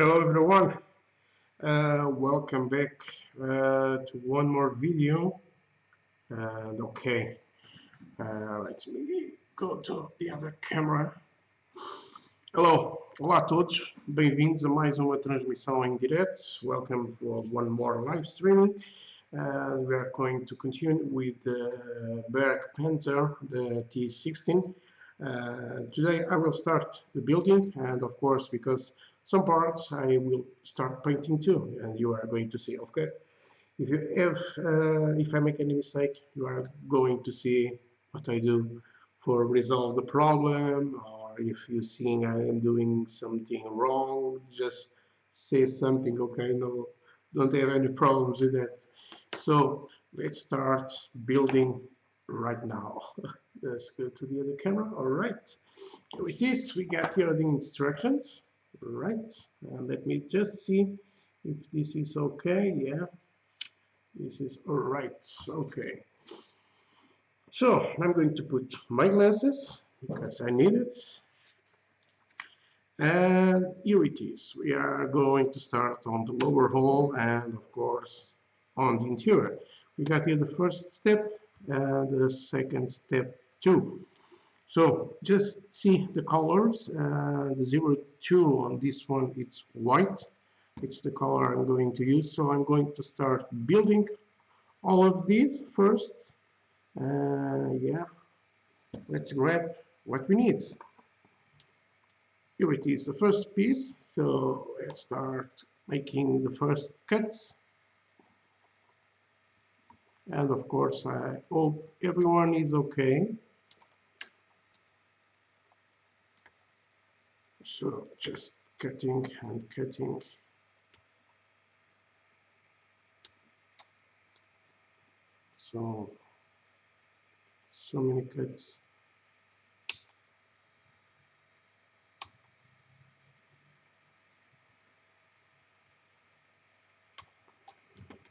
Hello everyone, welcome back to one more video. And okay, let me go to the other camera. Hello, olá a todos, bem-vindos a mais uma transmissão em direto. Welcome for one more live streaming. We are going to continue with the Bergepanzer, the T-60. Today I will start the building, and of course, because some parts I will start painting too, and you are going to see. Of course, if I make any mistake, you are going to see what I do for resolve the problem, or if you think I am doing something wrong, just say something. Okay, no, don't have any problems with that. So let's start building right now. Let's go to the other camera. All right, with this we got here the instructions. Right, and let me just see if this is okay. Yeah, this is all right. Okay, so I'm going to put my glasses because I need it. And here it is. We are going to start on the lower hall and of course on the interior. We got here the first step and the second step too. So just see the colors. The 02 on this one, it's white. It's the color I'm going to use. So I'm going to start building all of these first. Yeah, let's grab what we need. Here it is, the first piece. So let's start making the first cuts. And of course, I hope everyone is okay. So just cutting and cutting. So many cuts.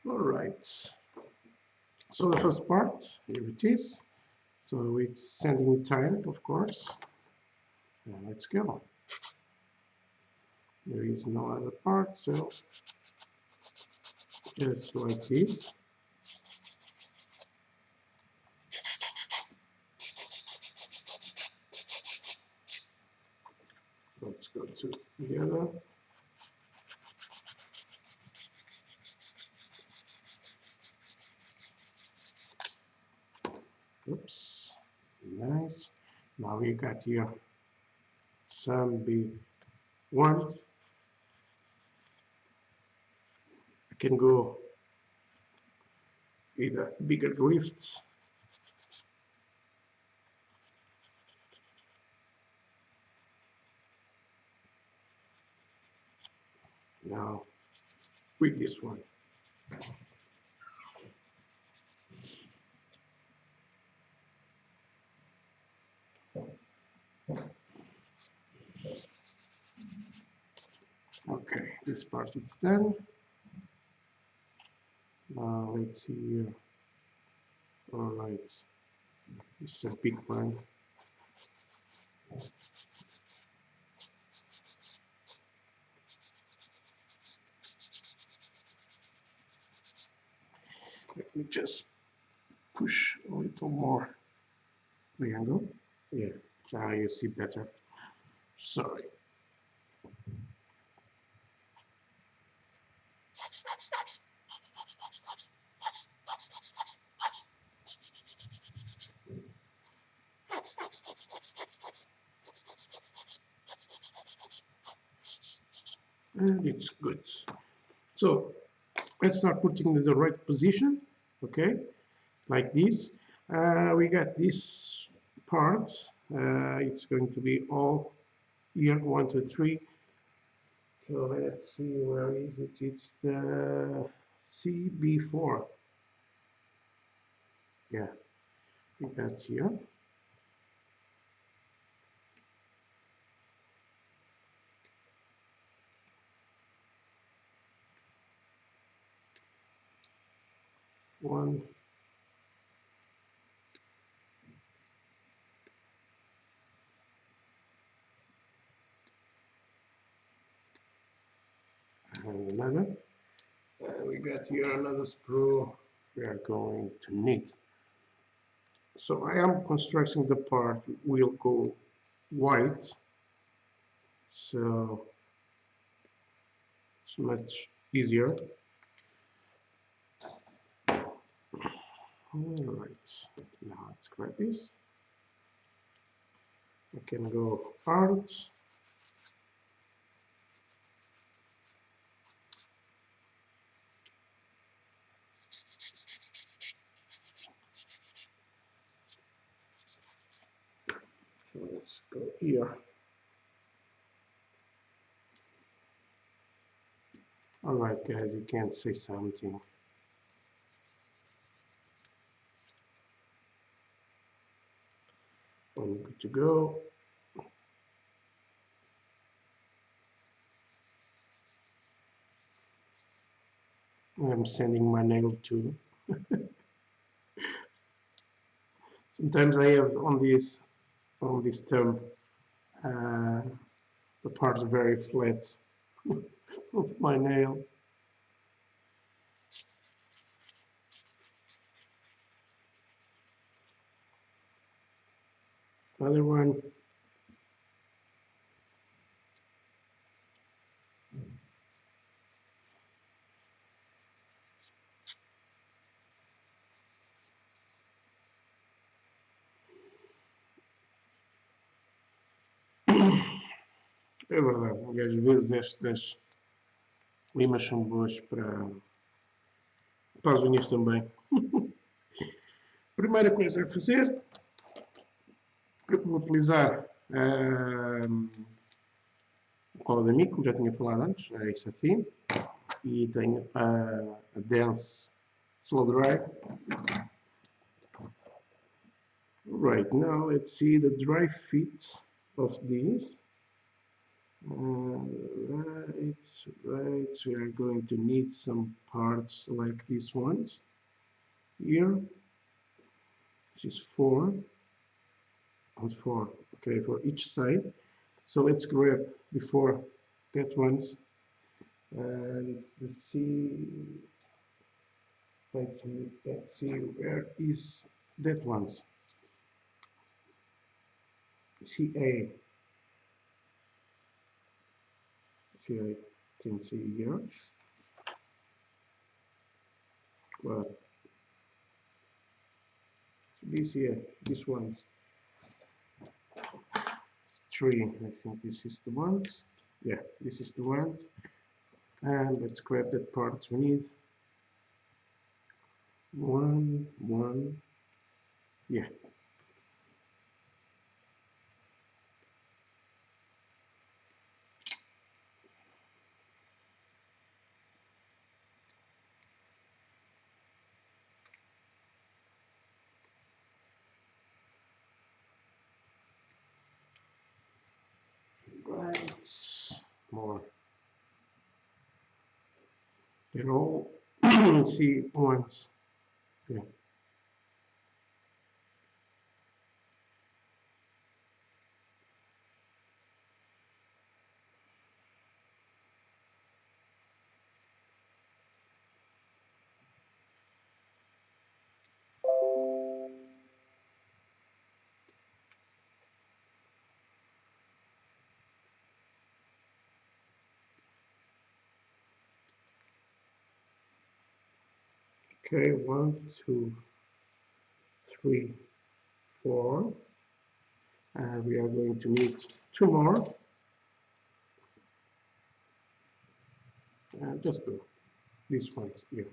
All right. So the first part, here it is. So it's sending time, of course. And let's go. There is no other part, so just like this. Let's go to the other. Oops, nice. Now we got here some big ones. I can go with a bigger drifts. Now with this one. Okay, this part is done. Now let's see here. All right, it's a big one. Let me just push a little more triangle. Yeah, now you see better. Sorry. And it's good. So let's start putting in the right position. Okay, like this. We got this part. It's going to be all here, 1, 2, 3. So let's see, where is it? It's the CB4. Yeah, we got here. One. and another. We got here another sprue we are going to need. So I am constructing the part will go white, so it's much easier. Alright, now let's grab this. I can go art. So let's go here. Alright guys, you can say something. I'm good to go. I'm sending my nail too. Sometimes I have on this term the parts very flat of my nail. Another one. É verdade, e às vezes estas limas são boas para as unhas também. Primeira coisa a fazer, eu vou utilizar cola de amigo, como já tinha falado antes, é isto aqui. E tenho a Dense Slow Dry. Right, now let's see the dry fit of these. Right, we are going to need some parts like these ones here. This is 4 and 4, okay, for each side. So let's grab before that ones, and it's the C. Let's see where is that ones. CA. See, I can see here. Well, this here, this ones. It's 3. I think this is the ones. Yeah, this is the ones. And let's grab that part we need. One. Yeah. Right. More. They're all see ones. Yeah. Okay, 1, 2, 3, 4. And we are going to need 2 more. Just go. These ones here.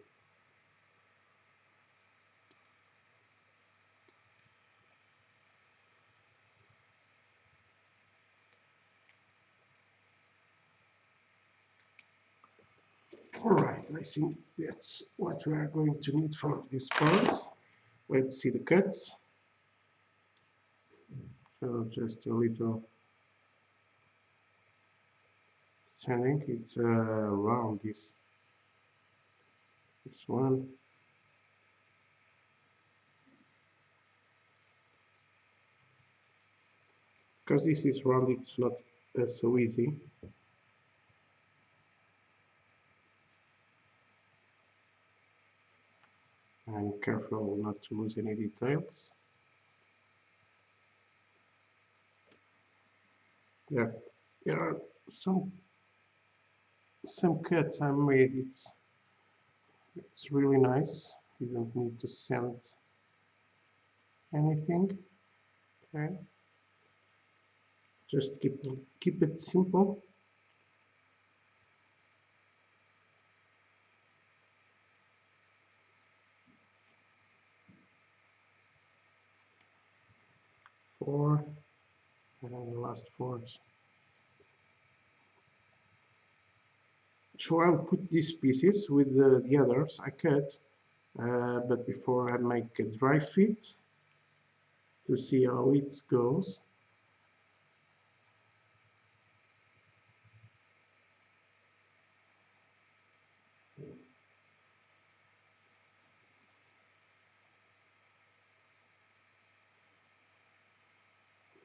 Alright, I think that's what we are going to need for this part. Let's see the cuts. So just a little sanding. It's around this one. Because this is round, it's not so easy. careful not to lose any details. There are some cuts I made. It's really nice. You don't need to sand anything. Okay, just keep it simple. Four, and then the last fours. So I'll put these pieces with the others I cut, but before I make a dry fit to see how it goes.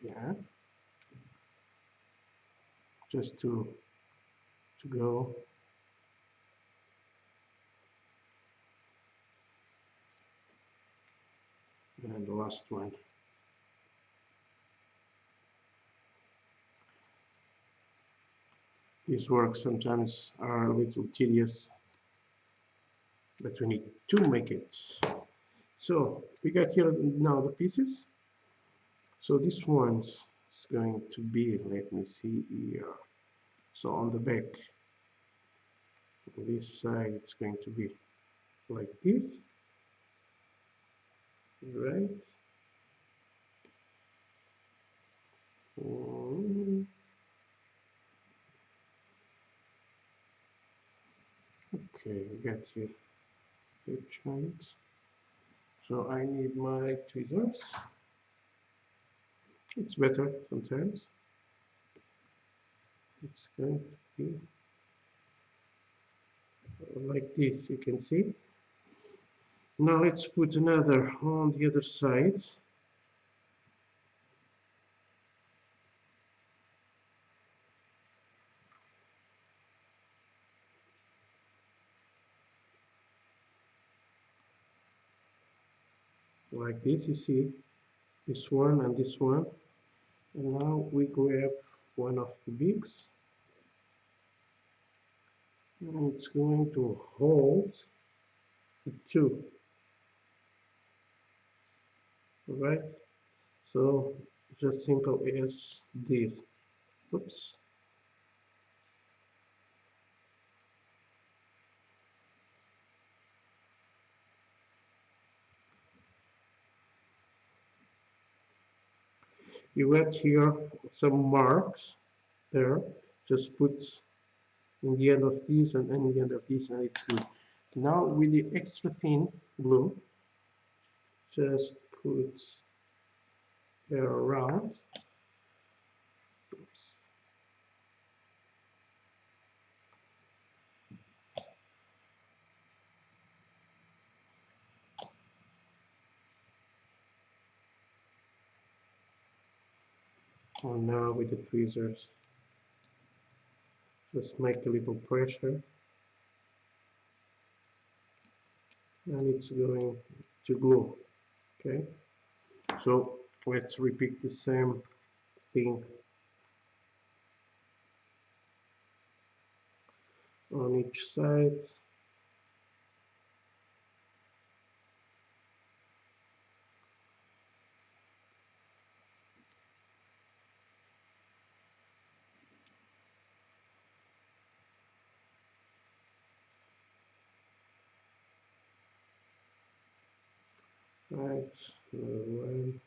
Yeah, just to go. And the last one. These works sometimes are a little tedious, but we need to make it. So we got here now the pieces. So this one's is going to be, let me see here. So on the back, on this side, it's going to be like this, right? Okay, we got here the joint. So I need my tweezers. It's better sometimes. It's going to be like this, you can see. Now let's put another on the other side. Like this, you see this one and this one. And now we grab one of the bigs. And it's going to hold the two. Right? So just simple as this. Oops. You got here some marks there. Just put in the end of this and in the end of this, and it's good. Now with the extra thin glue, just put there around. Oops. And now with the tweezers, just make a little pressure, and it's going to glue. Okay, so let's repeat the same thing on each side. Right, another one.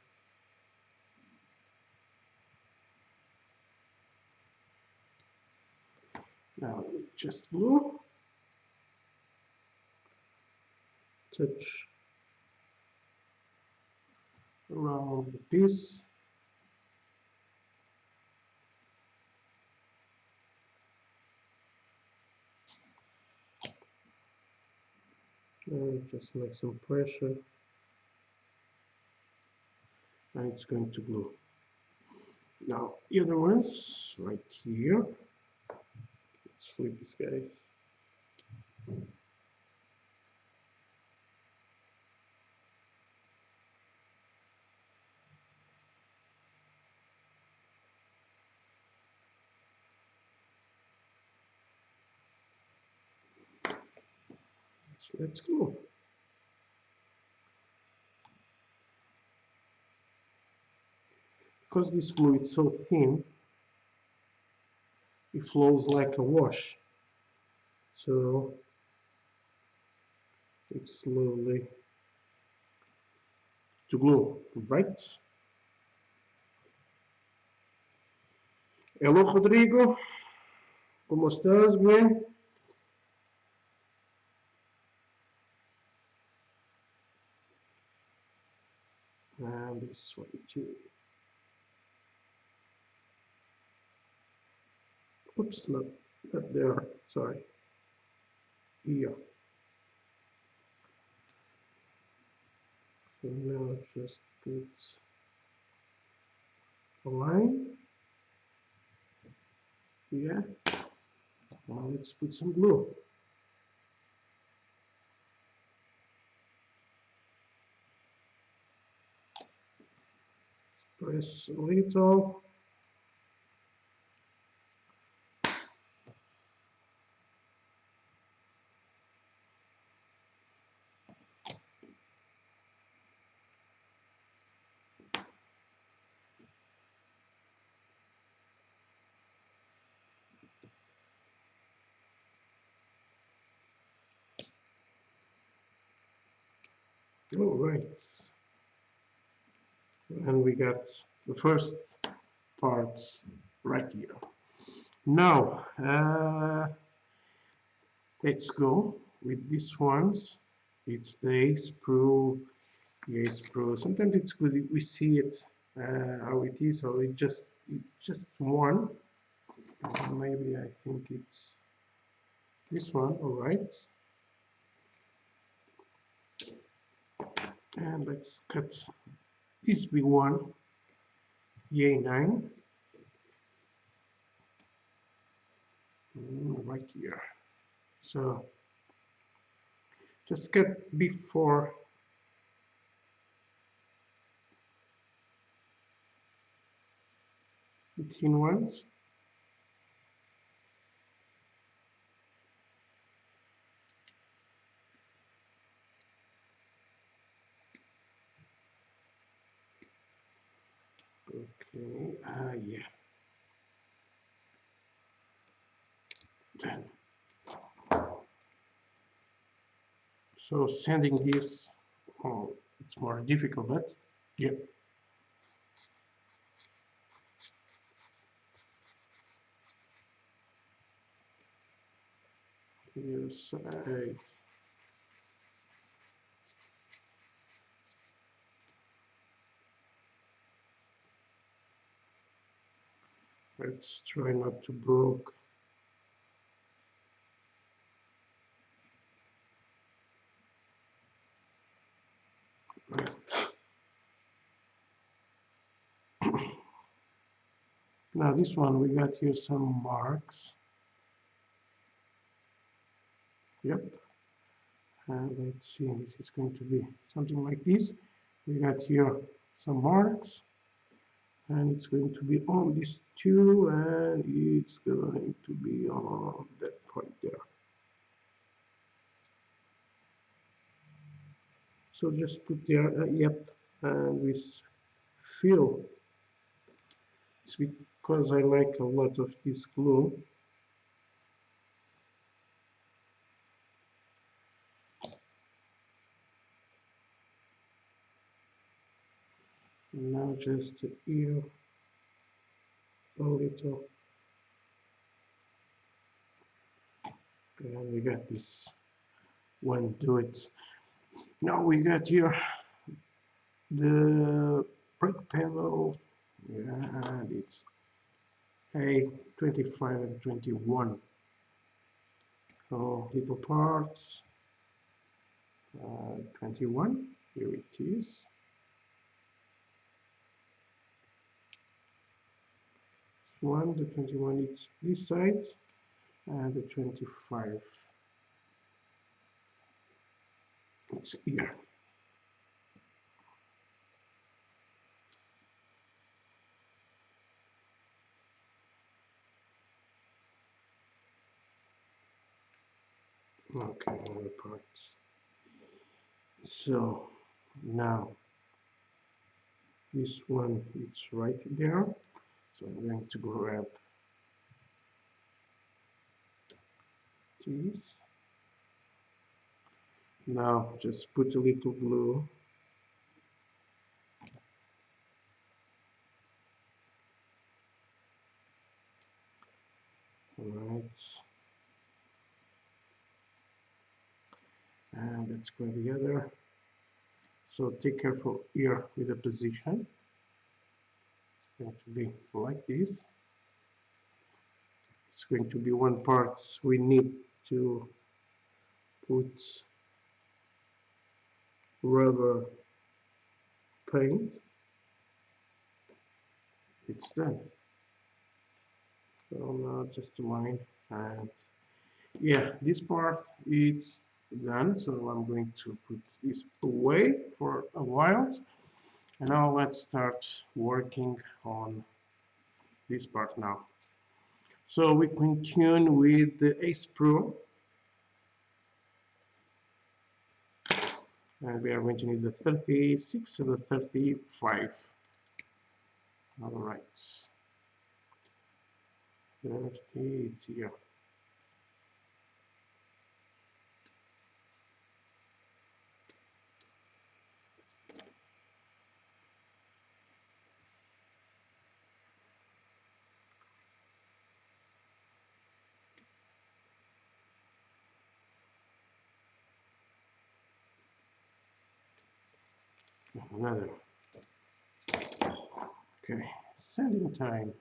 Now just glue, touch around the piece. And just make some pressure, and it's going to glue. Now the other ones right here. Let's flip these guys. let's go. Because this glue is so thin, it flows like a wash. So it's slowly to glue, right? Hello, Rodrigo. ¿Cómo estás? Bien. And this one too. Oops, not there. Sorry. Yeah. So now just put a line. Yeah. Now let's put some glue. Press a little. All right. And we got the first part right here. Now, let's go with these ones. It's the ace pro. The ace pro. Sometimes it's good if we see it how it is, or it's just one. Maybe I think it's this one. All right. And let's cut this big one. Yay 9. Right here. So just cut before the thin ones. Okay, yeah. Done. So sanding this, oh, it's more difficult, but yeah. Your side. Let's try not to broke. Right. Now this one, we got here some marks. Yep. And let's see, this is going to be something like this. We got here some marks, and it's going to be on these two, and it's going to be on that point there. So just put there, yep, and we fill. It's because I like a lot of this glue. Now just here a little, and we got this one. Do it. Now we got here the brake pedal. Yeah, and it's a 25 and 21. So little parts. 21. Here it is. The 21 it's this side, and the 25 it's here. Okay, other parts. So now this one it's right there. So I'm going to grab this. Now just put a little glue. Alright. And let's go together. So take careful here with the position. It's going to be like this. It's going to be one part we need to put rubber paint. It's done. So now just a line, and yeah, this part is done. So I'm going to put this away for a while, and now let's start working on this part now. So we continue with the Ace Pro, and we are going to need the 36 and the 35. All right, 30, it's here. Another. Okay, sanding time.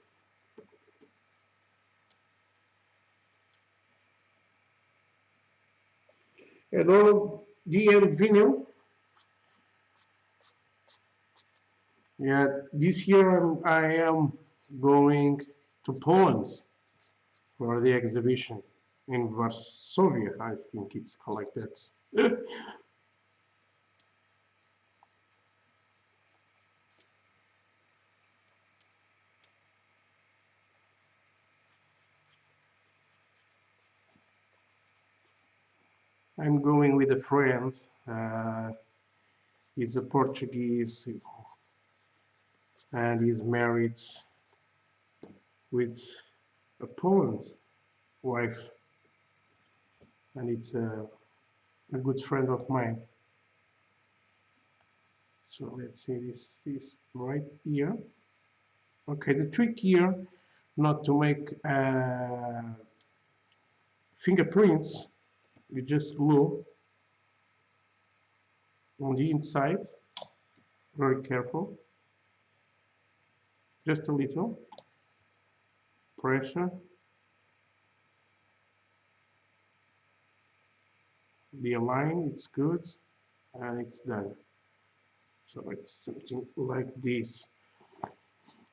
Hello, DM Vinyl. Yeah, this year I am going to Poland for the exhibition in Varsovia. I think it's called like that. I'm going with a friend. He's a Portuguese and he's married with a Poland wife, and it's a good friend of mine. So let's see, this is right here. Okay, the trick here, not to make fingerprints, you just glue on the inside, very careful, just a little pressure, the align, it's good, and it's done. So it's something like this.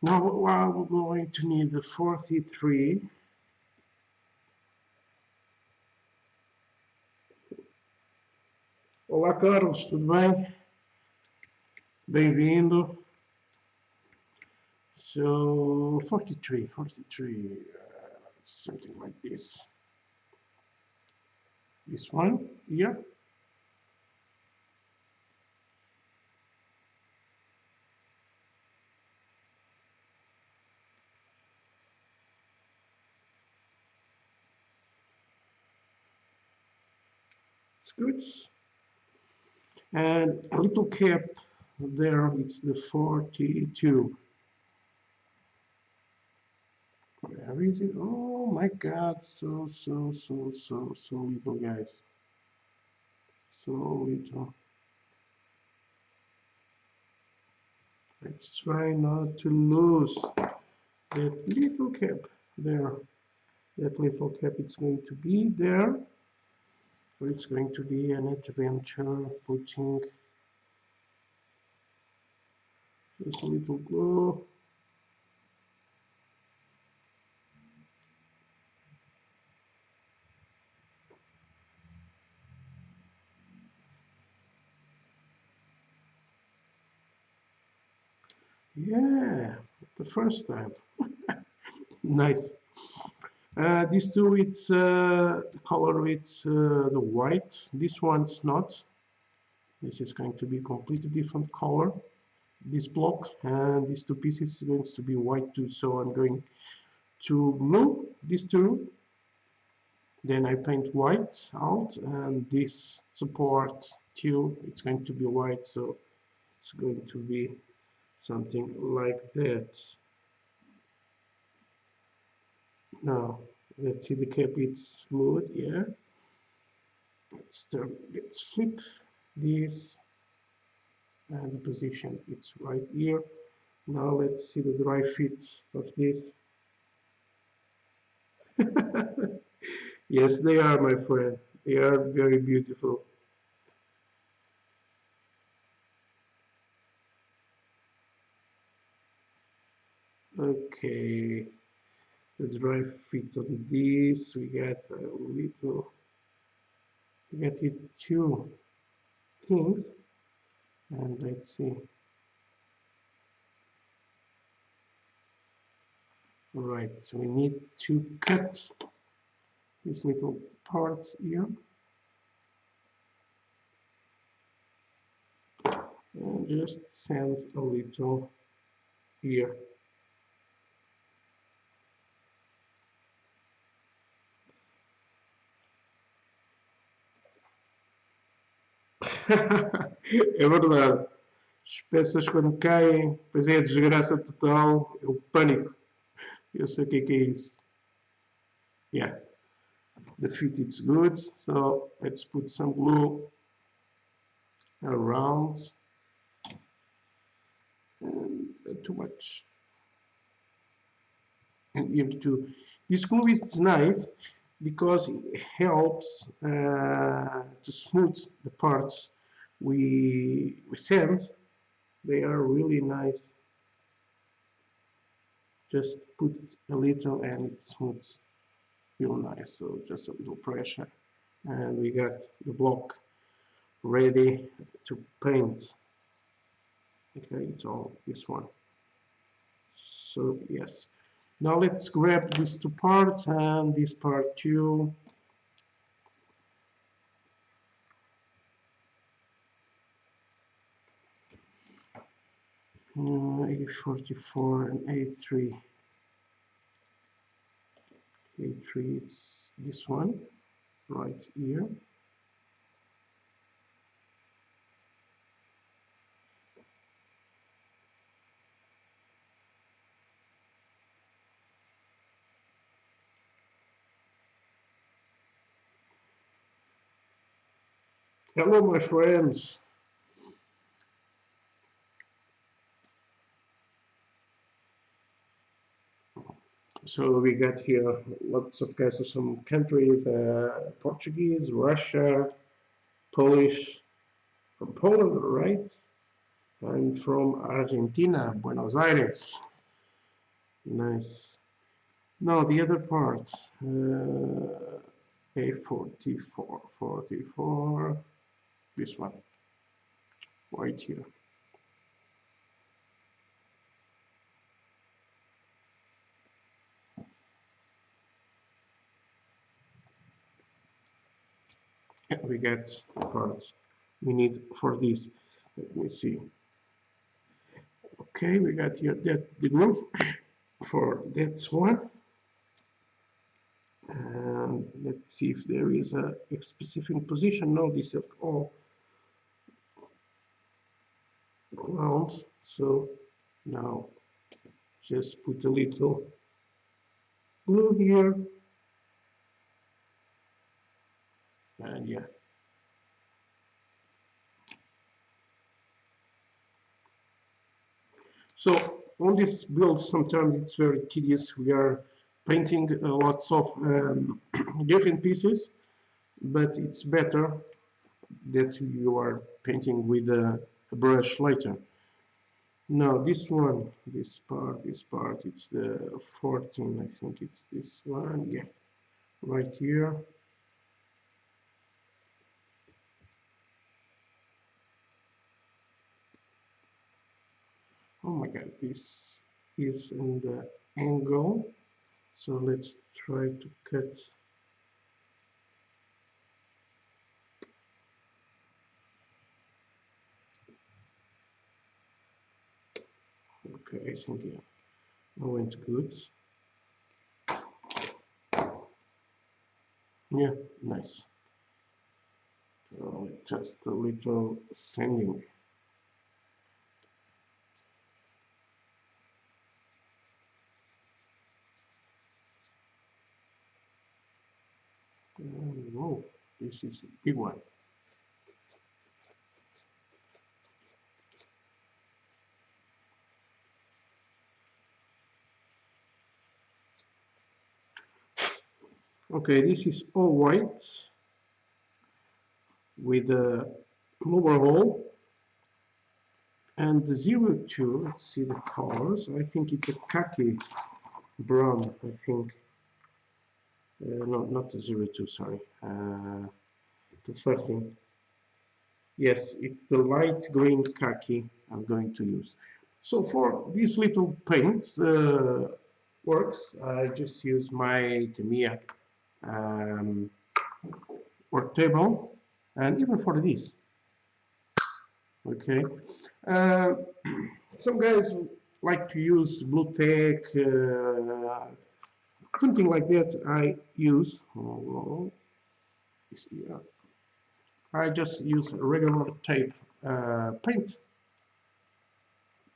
Now we're going to need the 43. Olá Carlos, tudo bem? Bem-vindo. So 43, something like this. This one here. It's good. And a little cap there, it's the 42. Where is it? Oh my God, so little, guys. So little. Let's try not to lose that little cap there. That little cap, it's going to be there. So it's going to be an adventure putting just a little glue. Yeah, the first time. Nice. These two, it's the color, it's the white. This one's not. This is going to be completely different color. This block and these two pieces is going to be white too. So I'm going to glue these two. Then I paint white out, and this support too, it's going to be white. So it's going to be something like that. Now let's see the cap. It's glued. Yeah. Let's flip this, and the position it's right here. Now let's see the dry fit of this. Yes, they are, my friend. They are very beautiful. Okay, the dry fit on this. We got a little. We got here two things, and let's see. Right, so we need to cut this little part here, and just send a little here. É verdade. As peças quando caem, pois é a desgraça total, é o pânico. Eu sei o que é isso. Yeah, the fit is good, so let's put some glue around. And too much. And you have to. This glue is nice because it helps to smooth the parts we send. They are really nice. Just put a little and it smooths real nice. So just a little pressure, and we got the block ready to paint. Okay, it's all this one. So yes, now let's grab these two parts and this part too. A44 and A3. A3, it's this one right here. Hello, my friends. So we got here lots of guys from countries: Portuguese, Russia, Polish, from Poland, right? And from Argentina, Buenos Aires. Nice. Now the other part, A44, 44, this one, right here. We get the parts we need for this. Let me see. Okay, we got here the groove for that one. And let's see if there is a specific position. No, this is all round. So now just put a little glue here. And yeah. So on this build, sometimes it's very tedious. We are painting lots of different pieces, but it's better that you are painting with a brush later. Now this one, this part, it's the 14, I think it's this one, yeah, right here. Oh my god, this is in the angle. So let's try to cut. Okay, I think yeah, I went good. Yeah, nice. Just a little sanding. Oh, this is a big one. Okay, this is all white with a lower hole and the 02. Let's see the colors. I think it's a khaki brown. I think no, not the 02. Sorry, the 13. Yes, it's the light green khaki I'm going to use. So for these little paints works, I just use my Tamiya um, or table, and even for this. Okay, uh, some guys like to use blue tack, something like that. I use. Oh, yeah, I just use regular tape, paint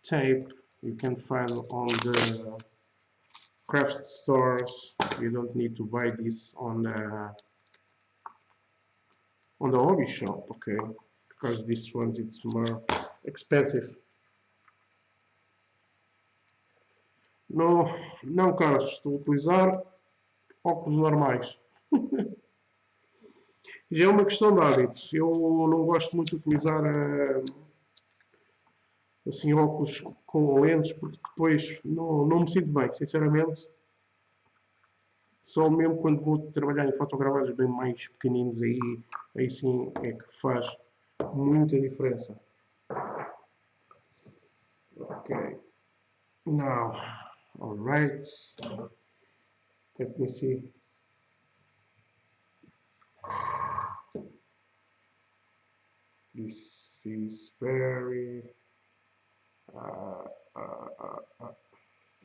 tape. You can find on the craft stores. You don't need to buy this on the hobby shop, okay? Because this one's it's more expensive. Não, não, Carlos, estou a utilizar óculos normais. Já é uma questão de hábitos. Eu não gosto muito de utilizar assim óculos com lentes porque depois não me sinto bem, sinceramente. Só mesmo quando vou trabalhar em fotogramas bem mais pequeninos aí sim é que faz muita diferença. Okay. Now, all right. Let me see. This is very. Uh, uh, uh, uh,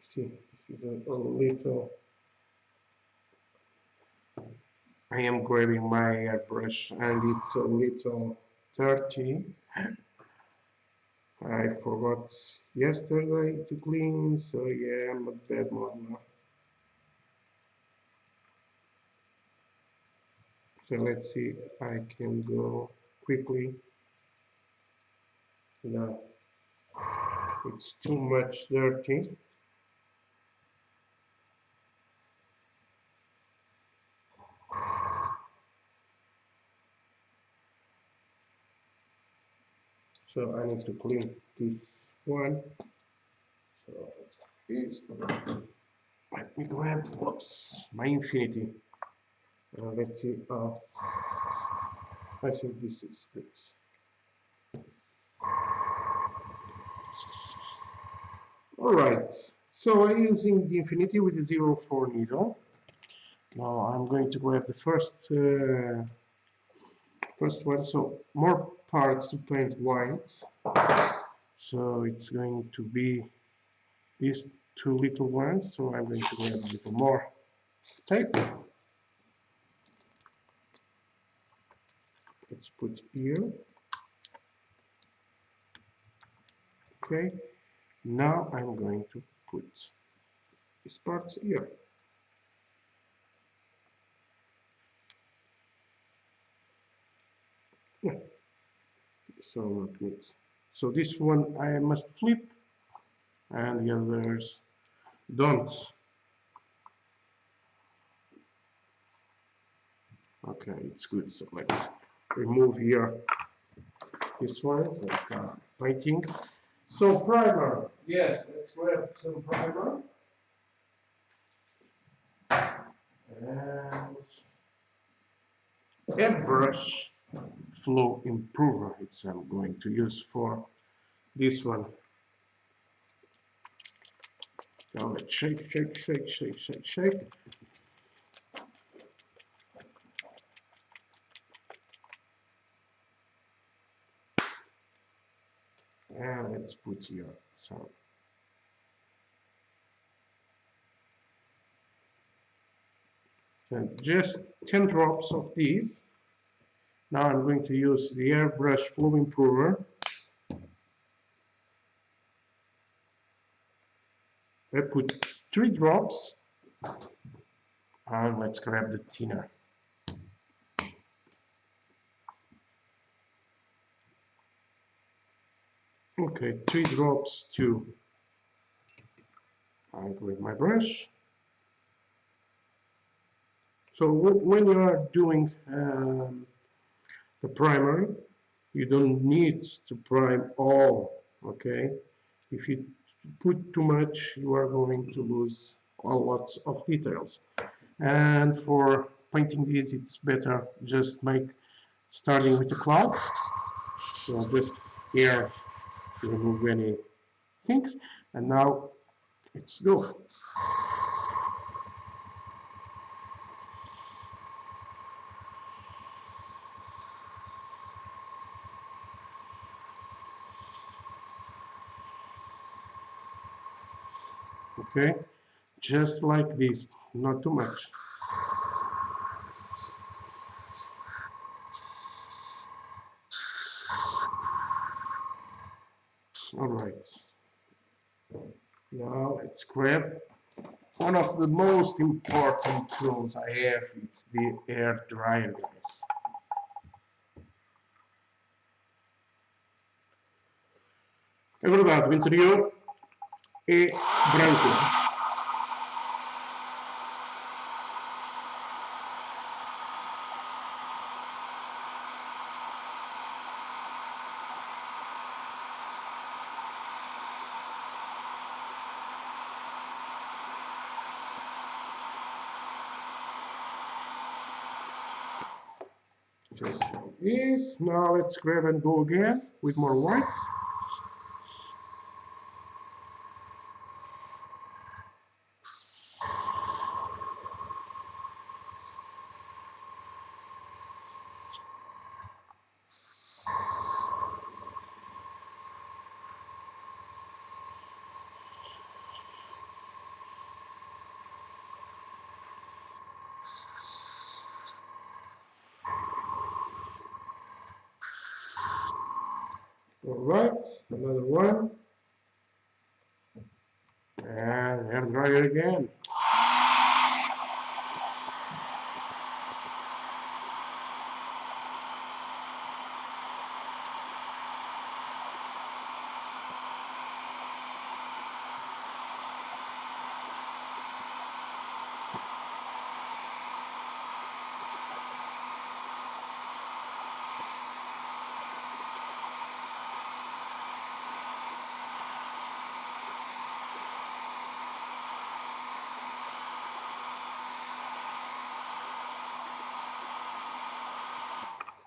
see, this is a little. I am grabbing my airbrush and it's a little dirty. I forgot yesterday to clean, so yeah, I'm a bad one now. So let's see, I can go quickly. No, it's too much dirty. So I need to clean this one. So it's let me grab, whoops, my infinity. Let's see, I think this is good. Alright, so I'm using the infinity with the 04 needle. Now I'm going to grab the first one, so more parts to paint white. So it's going to be these two little ones, so I'm going to grab a little more tape. Let's put here. Okay, now I'm going to put these parts here. Yeah. So so this one I must flip and the others don't. Okay, it's good. So let's remove here this one. Let's start painting. So primer, yes, let's grab some primer. And airbrush flow improver. It's I'm going to use for this one. Now let's shake, shake, shake, shake, shake, shake. And let's put here some. And just 10 drops of these. Now I'm going to use the airbrush flow improver. I put 3 drops. And let's grab the thinner. Okay, 3 drops too. I grab my brush. So when you are doing the primary, you don't need to prime all, okay? If you put too much, you are going to lose a lot of details. And for painting this, it's better just make starting with the cloud. So just here remove any things, and now let's go. Okay, just like this, not too much. All right, now let's grab one of the most important tools I have. It's the air dryer, guys. É verdade, o interior é branco. Just like this. Now let's grab and go again with more white. All right, another one. And hair dryer again.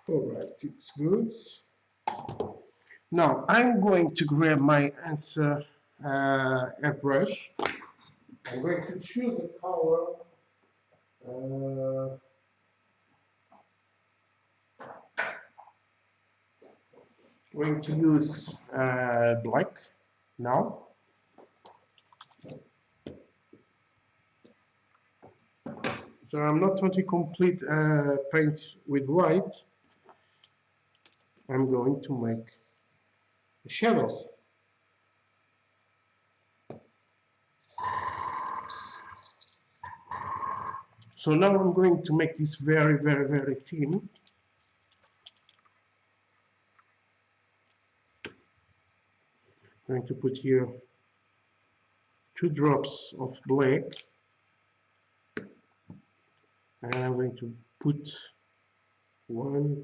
All right, it's good. Now I'm going to grab my answer airbrush. I'm going to choose a color. Going to use black now. So I'm not going to complete paint with white. I'm going to make shadows. So now I'm going to make this very, very, very thin. I'm going to put here 2 drops of black. And I'm going to put 1,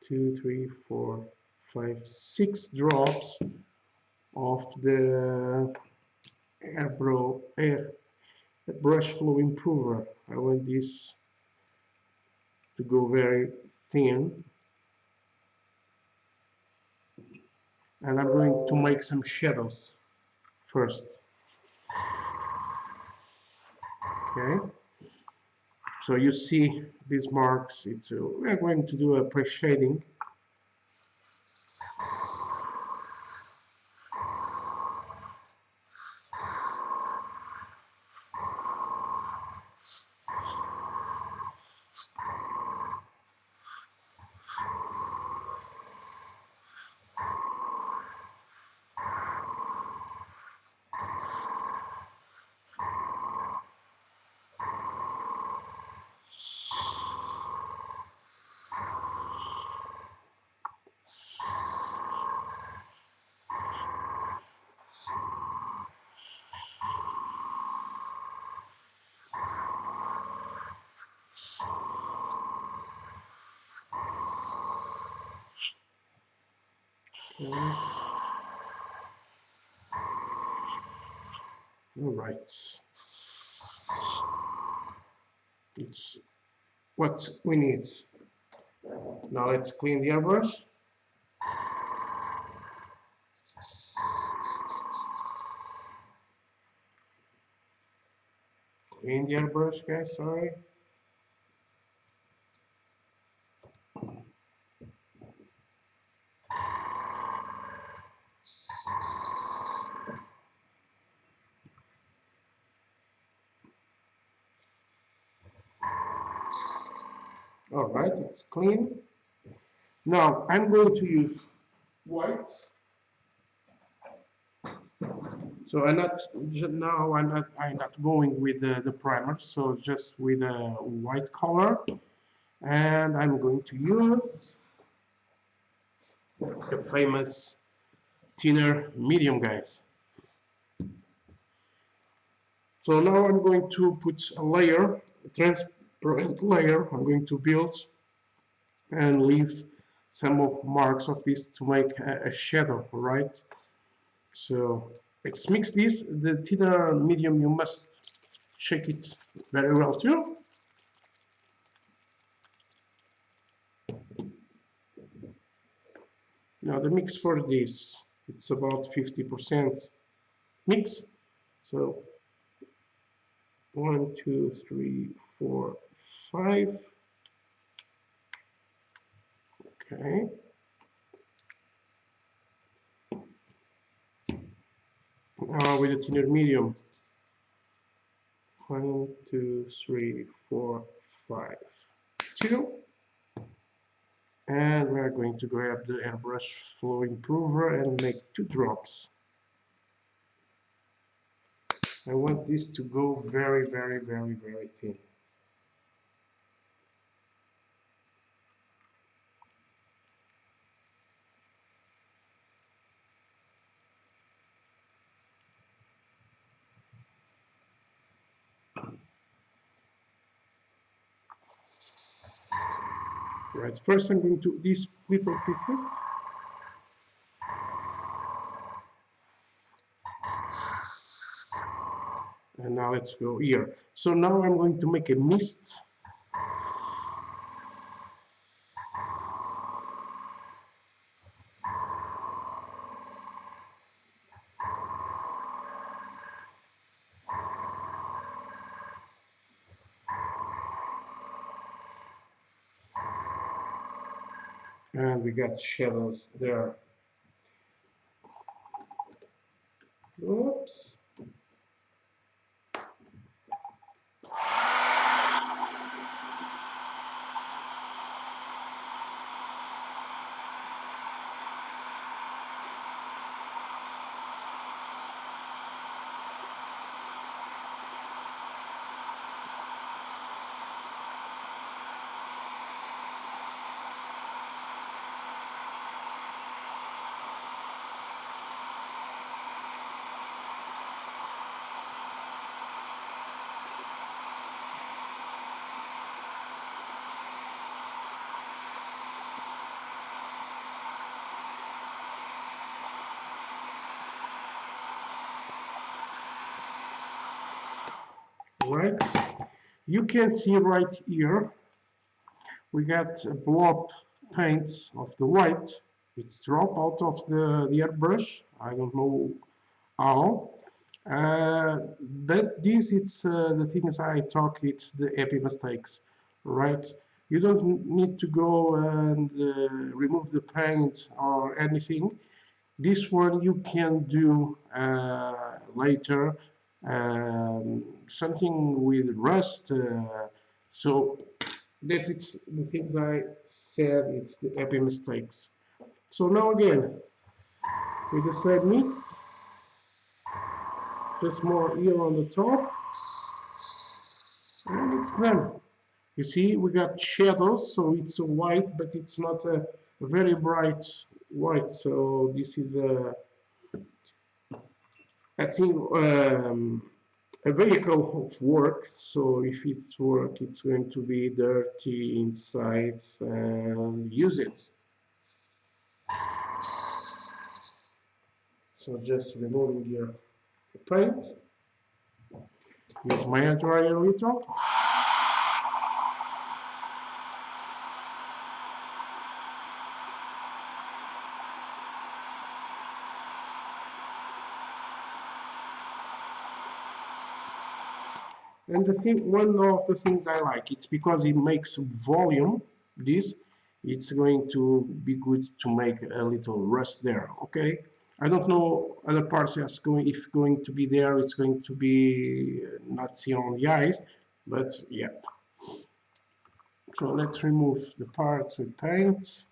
2, 3, 4, 5, 6 drops of the brush flow improver. I want this to go very thin. And I'm going to make some shadows first. Okay, so you see these marks. We are going to do a pre-shading. Okay. All right. It's what we need. Now let's clean the airbrush. Clean the airbrush, guys, sorry. All right, it's clean. Now I'm going to use white. So I'm not going with the primer, so just with a white color, and I'm going to use the famous thinner medium, guys. So now I'm going to put a layer, a transparent layer. I'm going to build and leave some of marks of this to make a shadow, right? So let's mix this. The thinner medium, you must shake it very well too. Now the mix for this, it's about 50% mix. So 1, 2, 3, 4, 5. Okay. Now with the thinner medium. 1, 2, 3, 4, 5, 2. And we're going to grab the airbrush flow improver and make 2 drops. I want this to go very, very, very, very thin. Right, first I'm going to do these little pieces. And now let's go here. So now I'm going to make a mist. And we got shadows there. Oops. Right. You can see right here, we got a blob paint of the white. It's drop out of the airbrush. I don't know how. But this it's the things I talk. It's the happy mistakes, right? You don't need to go and remove the paint or anything. This one you can do later. Something with rust. So that it's the things I said. It's the happy mistakes. So now again with the same mix, just more here on the top, and it's done. You see, we got shadows, so it's a white, but it's not a very bright white. So this is a, I think, a vehicle of work. So if it's work, it's going to be dirty inside and use it. So just removing your paint. Use my dryer a little. And the thing, one of the things I like, it's because it makes volume. This, it's going to be good to make a little rust there. Okay, I don't know other parts that's going, if going to be there. It's going to be not seen on the eyes, but yeah. So let's remove the parts with paint.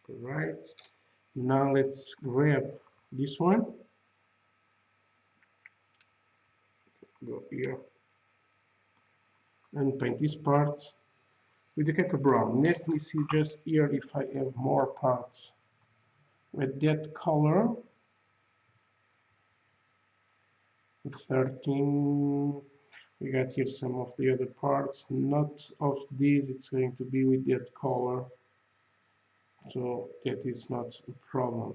Right. Now let's grab this one. Go here and paint this part with the Kepler brown. Let me see just here if I have more parts with that color. 13. We got here some of the other parts. Not of these, it's going to be with that color. So that is not a problem.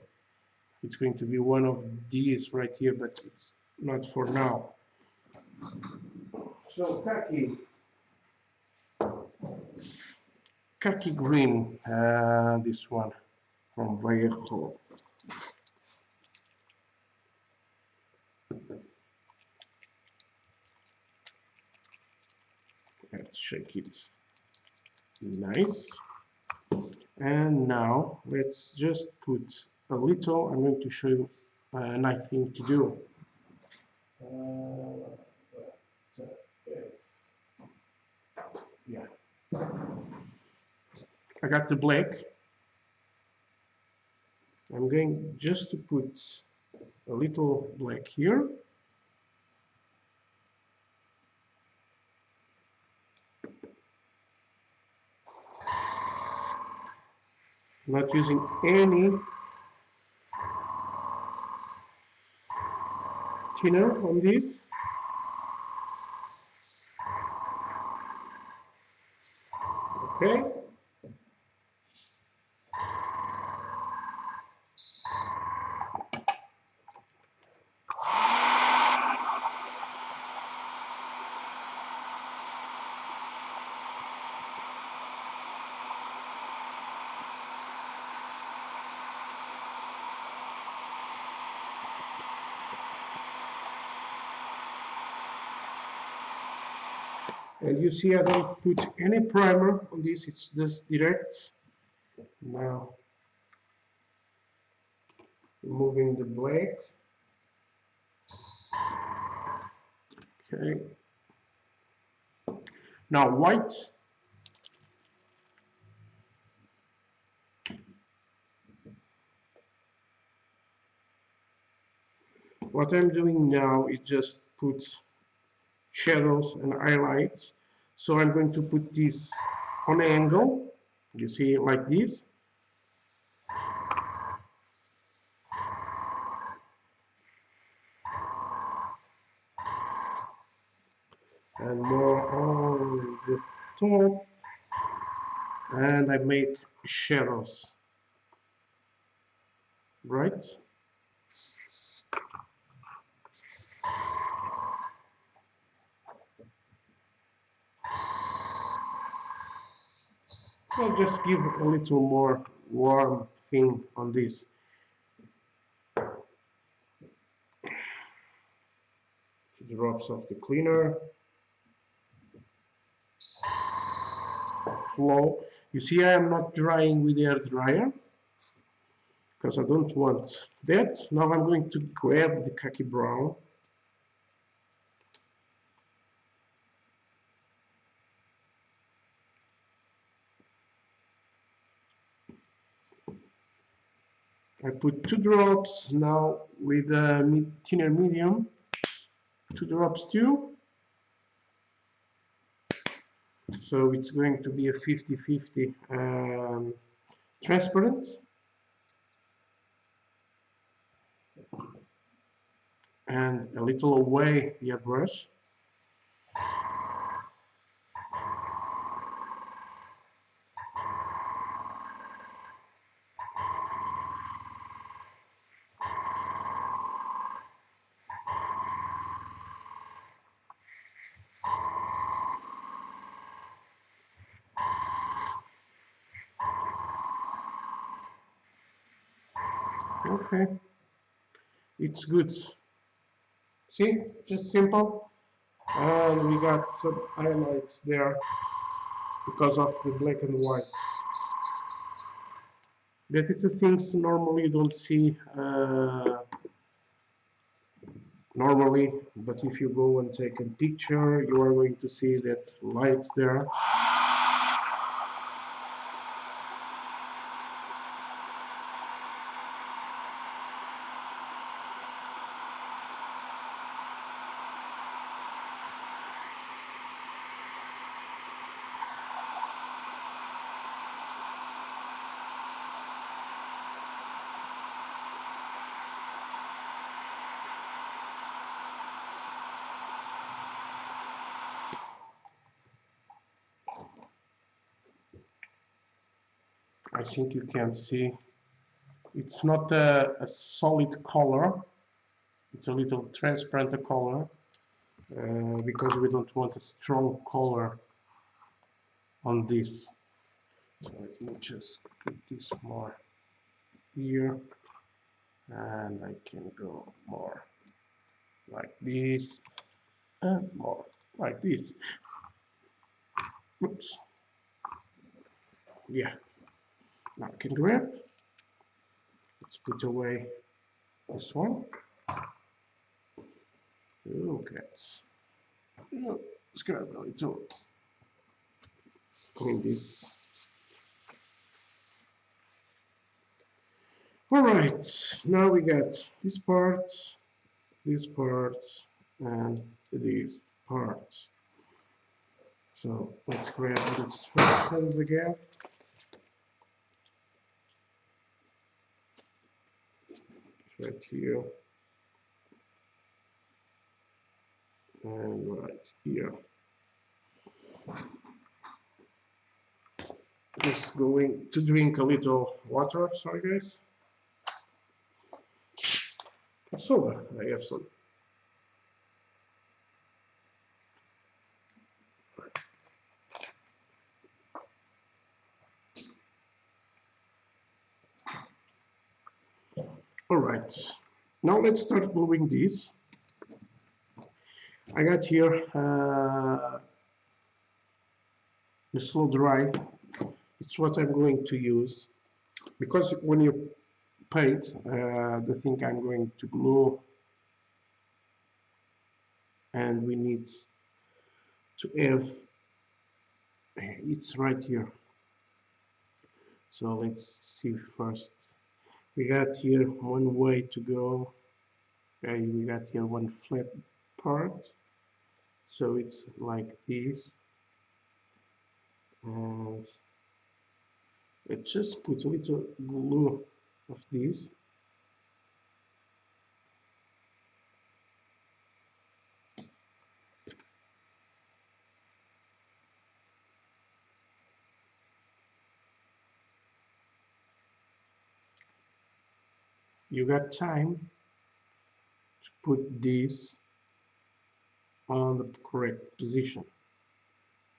It's going to be one of these right here, but it's not for now. So khaki green, this one from Vallejo. Let's shake it. Nice. And now let's just put a little. I'm going to show you a nice thing to do. Yeah. I got the black. I'm going just to put a little black here. Not using any thinner on this. Okay. And you see I don't put any primer on this, it's just direct. Now removing the black. Okay. Now white. What I'm doing now is just put shadows and highlights. So I'm going to put this on an angle. You see, like this. And more on the top. And I make shadows. Right? I'll just give a little more warm thing on this. Drops of the cleaner. Flow. You see, I am not drying with the air dryer because I don't want that. Now I'm going to grab the khaki brown. I put 2 drops now with a thinner medium. 2 drops too. So it's going to be a 50-50 transparent. And a little away the brush. Okay, it's good. See, just simple. And we got some highlights there because of the black and white. That is the things normally you don't see normally, but if you go and take a picture, you are going to see that lights there. I think you can see it's not a solid color, it's a little transparent color because we don't want a strong color on this. So let me just put this more here, and I can go more like this and more like this. Oops. Yeah, now I can grab. Let's put away this one. Okay. Let's grab a little. Clean this. All right, now we got this part, and these parts. So let's grab the instructions again. Right here. And right here. Just going to drink a little water, sorry guys. Soda, I have some. All right, now let's start gluing this. I got here the slow dry. It's what I'm going to use because when you paint the thing I'm going to glue, and we need to have it's right here. So let's see first. We got here one way to go. Okay, we got here one flat part. So it's like this. And let's just put a little glue of this. You got time to put this on the correct position,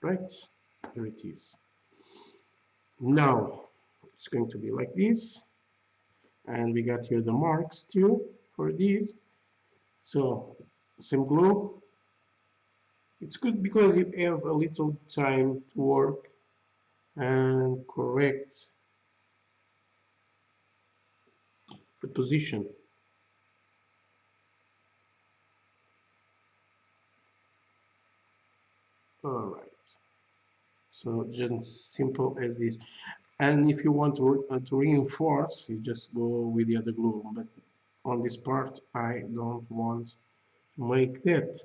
right? There it is. Now, It's going to be like this, and we got here the marks too for these. So same glue. It's good because you have a little time to work and correct the position. All right. So just simple as this. And if you want to reinforce, you just go with the other glue. But on this part, I don't want to make that.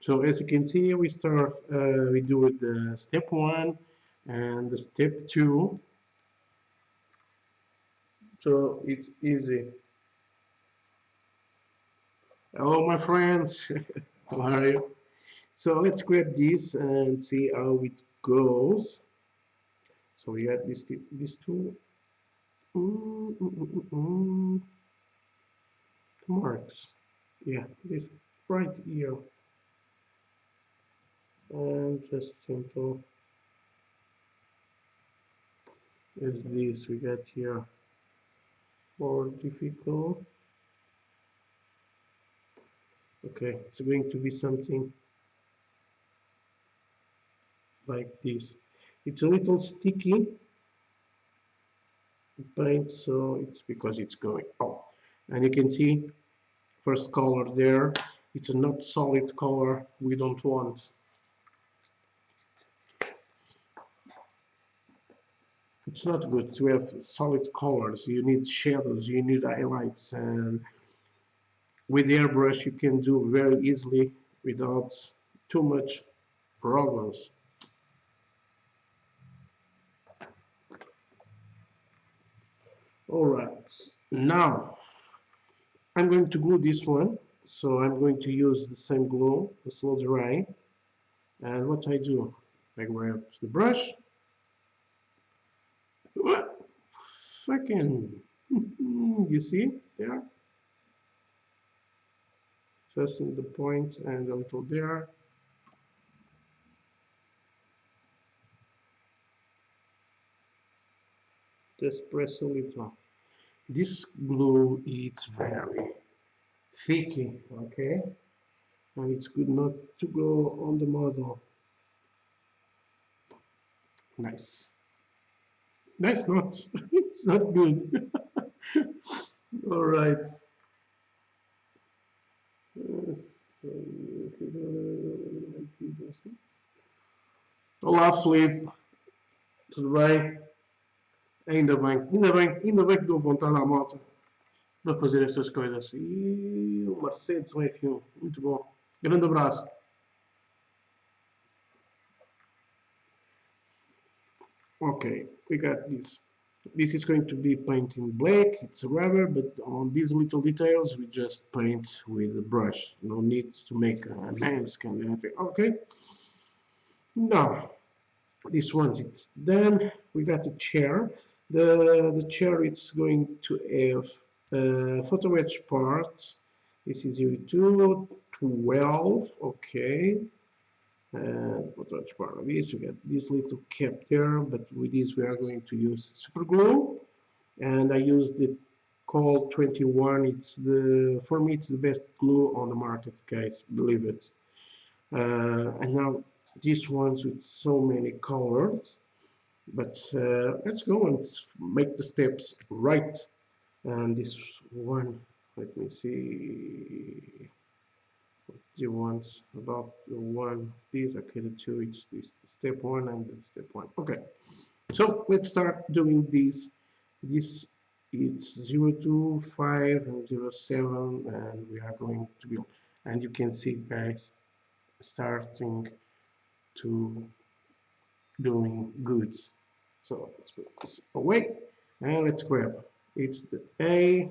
So as you can see, we do the step 1 and the step 2. So it's easy. Hello, my friends. How are you? So let's grab this and see how it goes. So we got these two marks. Yeah, this right here. And just simple as this. We got here more difficult. Okay, it's going to be something like this. It's a little sticky paint, so it's because it's going oh, and you can see first color there. It's a not solid color. We don't want. It's not good to have solid colors. You need shadows, you need highlights, and with airbrush you can do very easily without too much problems. All right, now I'm going to glue this one, so I'm going to use the same glue, the slow dry. And what I do, I grab the brush. What? Fucking, you see there? Just in the point and a little there. Just press a little. This glue is very thicky, okay? And it's good not to go on the model. Nice. Nice not. It's not good. All right. Olá, Felipe. Tudo bem? Ainda bem que dou vontade à moto para fazer estas coisas. E o Mercedes, um F1, muito bom. Grande abraço. Okay, we got this. This is going to be painted in black. It's a rubber, but on these little details, we just paint with a brush. No need to make a mask and anything. Okay. Now, this one's it's done. We got a chair. The chair it's going to have photo etch parts. This is U2 12. Okay. Photo etch part of this. We got this little cap there, but with this we are going to use super glue. And I use the Col 21. It's the for me it's the best glue on the market, guys. Believe it. And now these ones with so many colors. But let's go and make the steps right. And this one, let me see. What do you want about the one? These okay, the two. It's this step 1 and then step 1. Okay, so let's start doing this. This it's 0, 2, 5, and 0, 7, and we are going to build. And you can see, guys, starting to doing goods. So let's put this away and let's grab. It's the A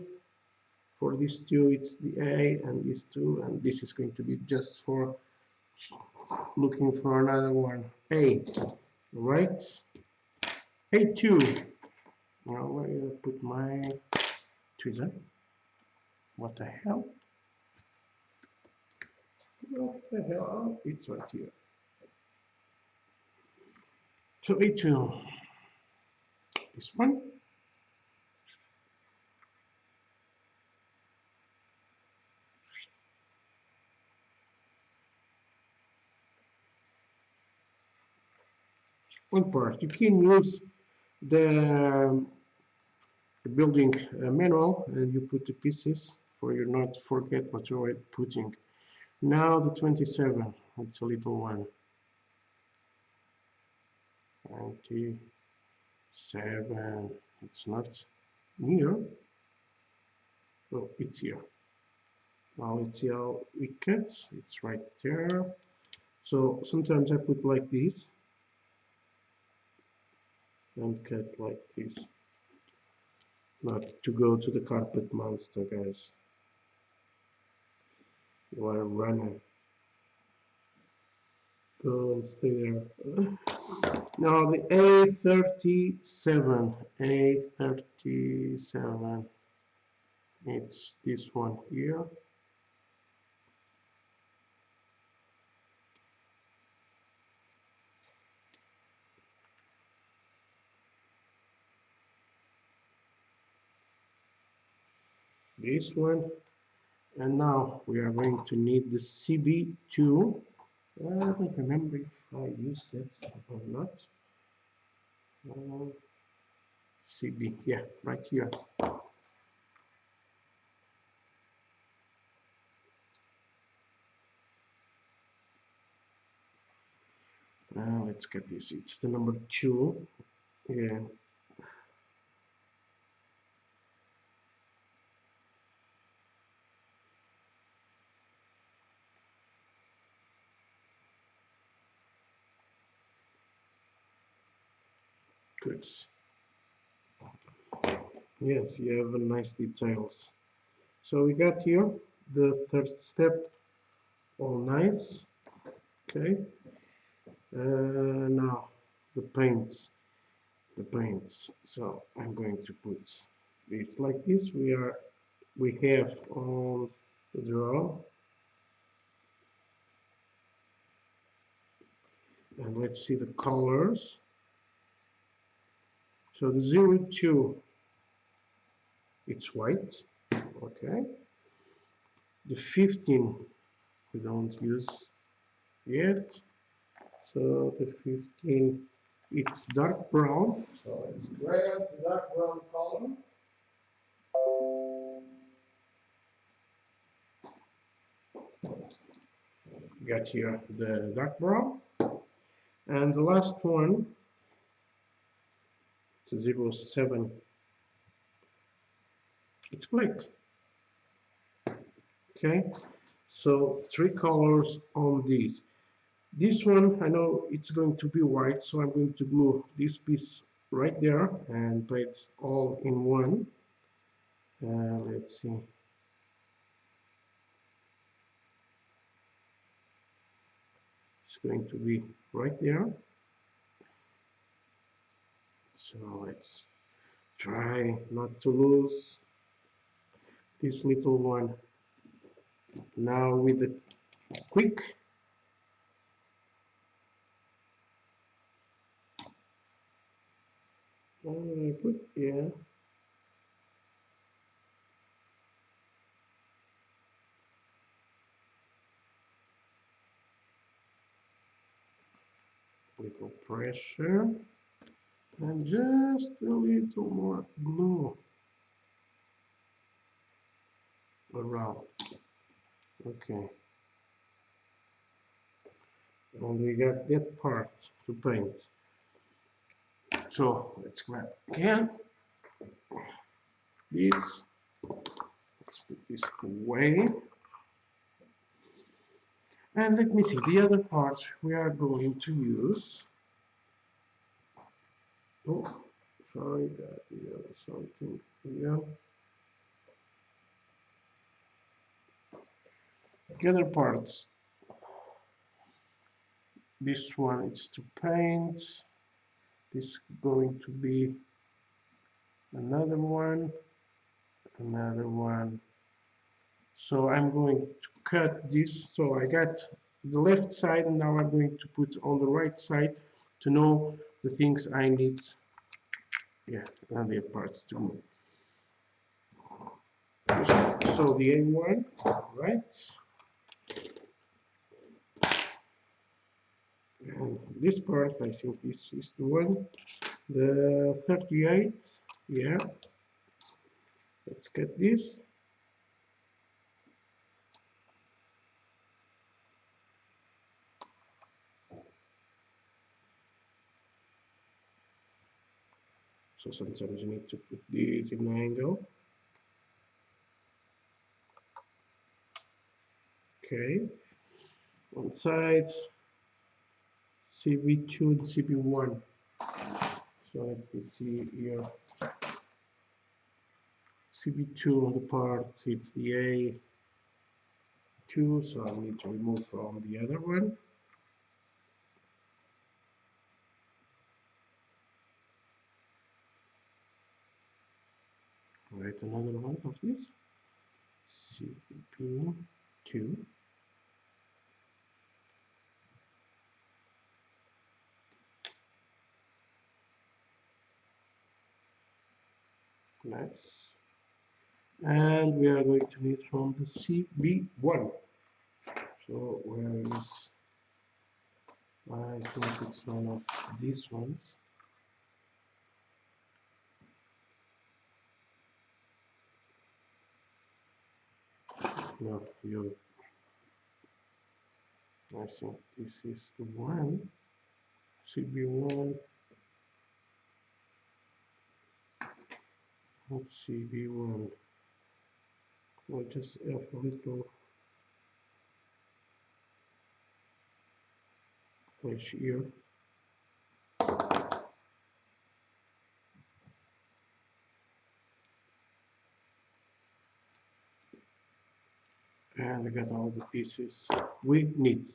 for these two. It's the A and these two, and this is going to be just for looking for another one. A, right? A2. Now where do I put my tweezer? What the hell? What the hell? Oh, it's right here. So A2. this one. One part. You can use the building manual and you put the pieces for you not forget what you are putting. Now the 27, it's a little one. 27, it's not near, so it's here. Now let's see how it cuts, it's right there. So sometimes I put like this and cut like this. Not to go to the carpet monster, guys. You are a runner. Go and stay there. Now the A37, A37, it's this one here. This one. And now we are going to need the CB2. I don't remember if I used that or not. CB, yeah, right here. Let's get this. It's the number 2. Yeah. Good. Yes, you have a nice details. So we got here the third step, all nice. Okay. Now the paints. The paints. So I'm going to put this like this. We have on the draw. And let's see the colors. So the 02, it's white. Okay. The 15 we don't use yet. So the 15, it's dark brown. So let's grab the dark brown color. Got here the dark brown. And the last one, it's a 07. It's black. Okay. So 3 colors on this. This one, I know it's going to be white, so I'm going to glue this piece right there and put it all in one. Let's see. It's going to be right there. So let's try not to lose this little one. Now with the quick. Yeah. Little pressure. And just a little more glue around. Okay. And we got that part to paint. So let's grab again this. Let's put this away. And let me see the other part we are going to use. Oh, sorry, that something here. The other parts. This one is to paint. This is going to be another one. Another one. So I'm going to cut this. So I got the left side and now I'm going to put on the right side to know the things I need Yeah, and the parts too. So the A1, right? And this part, I think this is the one. The 38, yeah. Let's get this. So sometimes you need to put this in an angle. Okay. One side, CB2 and CB1. So let me see here. CB2 on the part, it's the A2, so I need to remove from the other one. Write another one of this. CB2. Nice. And we are going to need from the CB1. So where is, I think it's one of these ones. No, I think this is the one. CB1. Not CB1. We'll just have a little flash here. And we got all the pieces we need.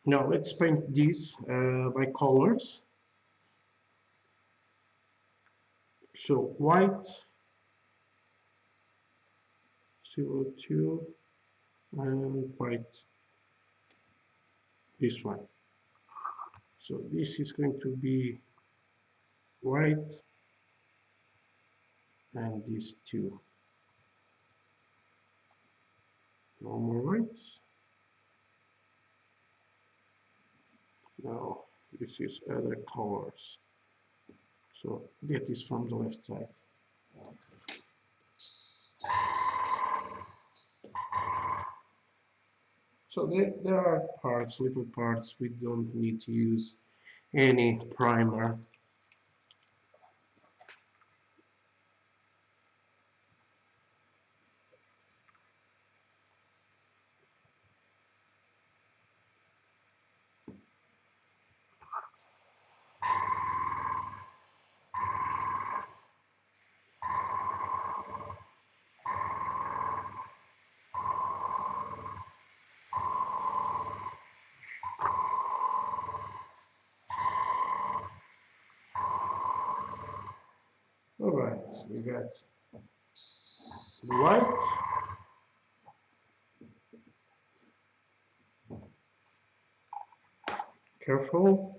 Now let's paint these by colors. So white, 02, and white, this one. So this is going to be white, and these two. No more whites. Now this is other colors. So that is from the left side. So there are parts, little parts, we don't need to use any primer. All right, we got white, careful.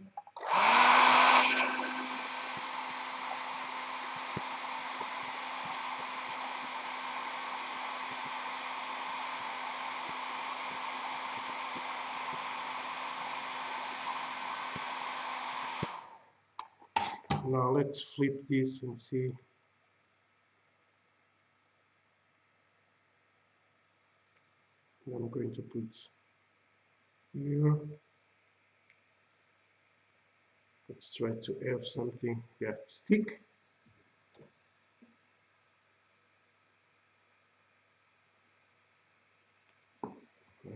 Now let's flip this and see. I'm going to put here. Let's try to have something that stick.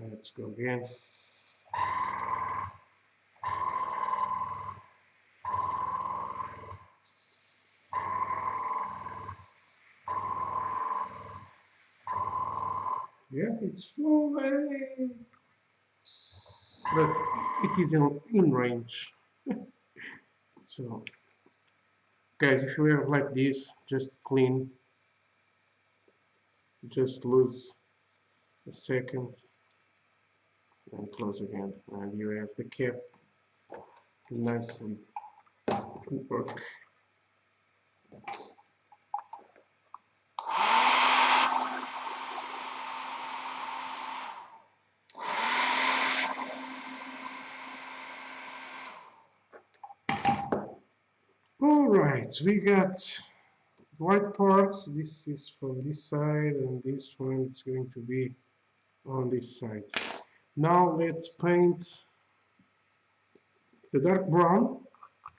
Let's go again. Yeah, it's flowing, but it is in range. So, guys, if you have like this, just clean, just lose a second and close again, and you have the cap nicely work. Alright, we got white parts. This is from this side, and this one is going to be on this side. Now let's paint the dark brown.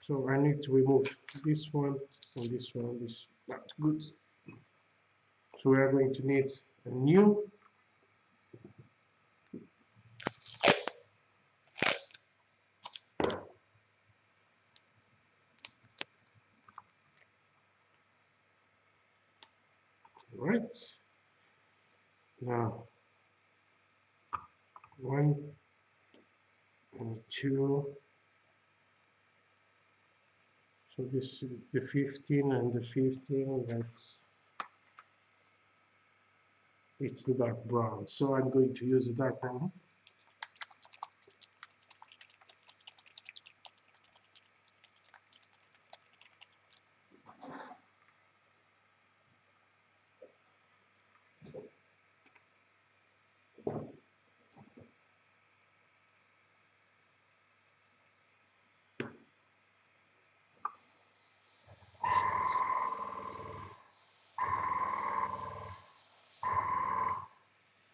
So I need to remove this one and this one. This is not good. So we are going to need a new. Right. Now 1 and 2. So this is the 15 and the 15. It's the dark brown. So I'm going to use the dark brown.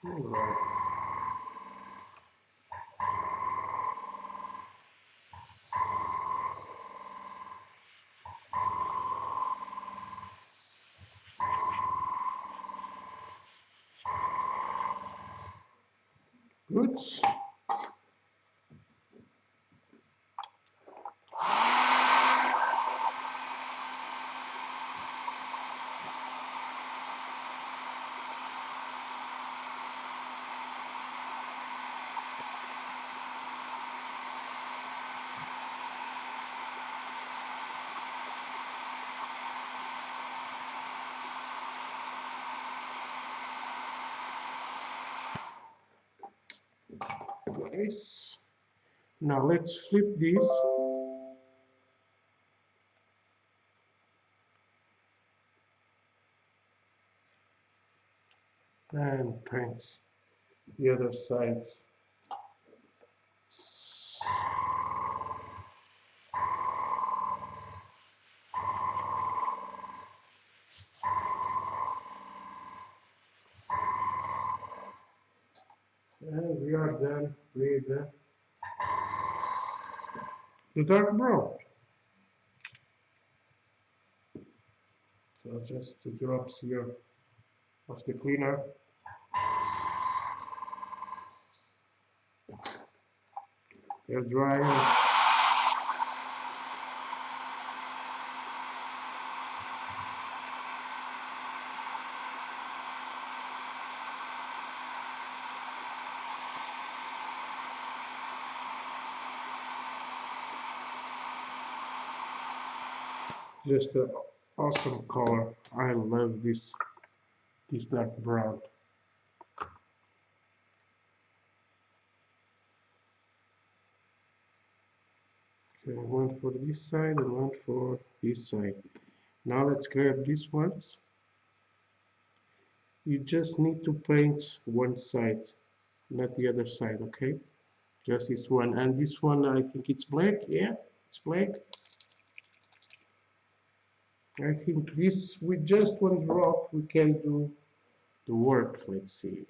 Alright. Good. Nice. Now let's flip this and paint the other side. And we are done with the dark brown. So just the drops here of the cleaner. They're drying. Just an awesome color. I love this dark brown. Okay, one for this side and one for this side. Now let's grab these ones. You just need to paint one side, not the other side, okay? Just this one. And this one, I think it's black. Yeah, it's black. I think this, with just one drop, we can do the work. Let's see.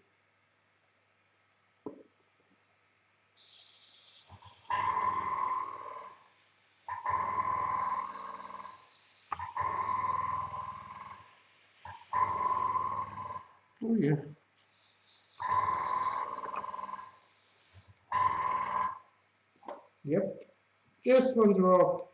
Oh yeah. Yep. Just one drop.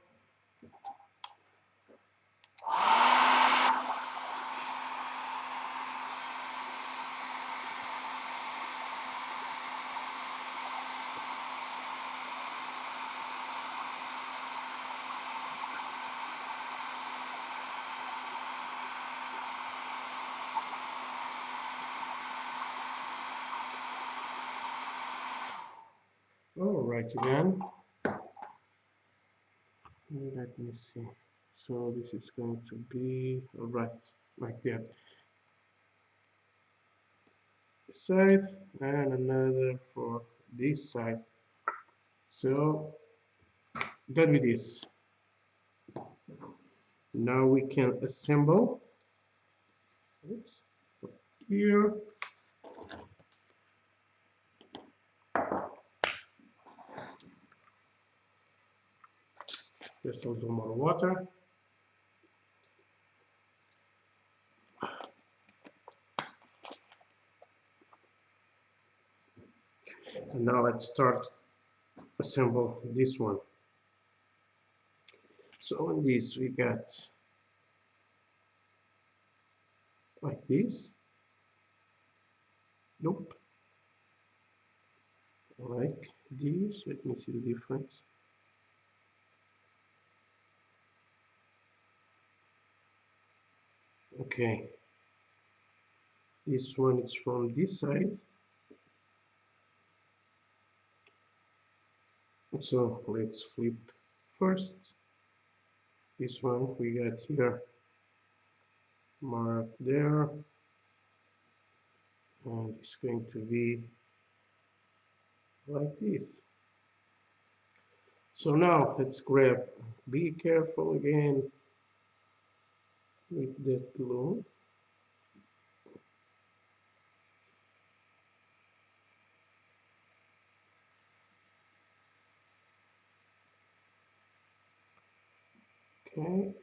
All right, again. Let me see. So this is going to be right like that side, and another for this side. So done with this. Now we can assemble. Oops, here. There's also more water. And now let's start assemble this one. So on this we got like this. Nope. Like this. Let me see the difference. Okay. This one is from this side. So let's flip first. This one we got here mark there, and it's going to be like this. So now let's grab, be careful again with that glue. Okay.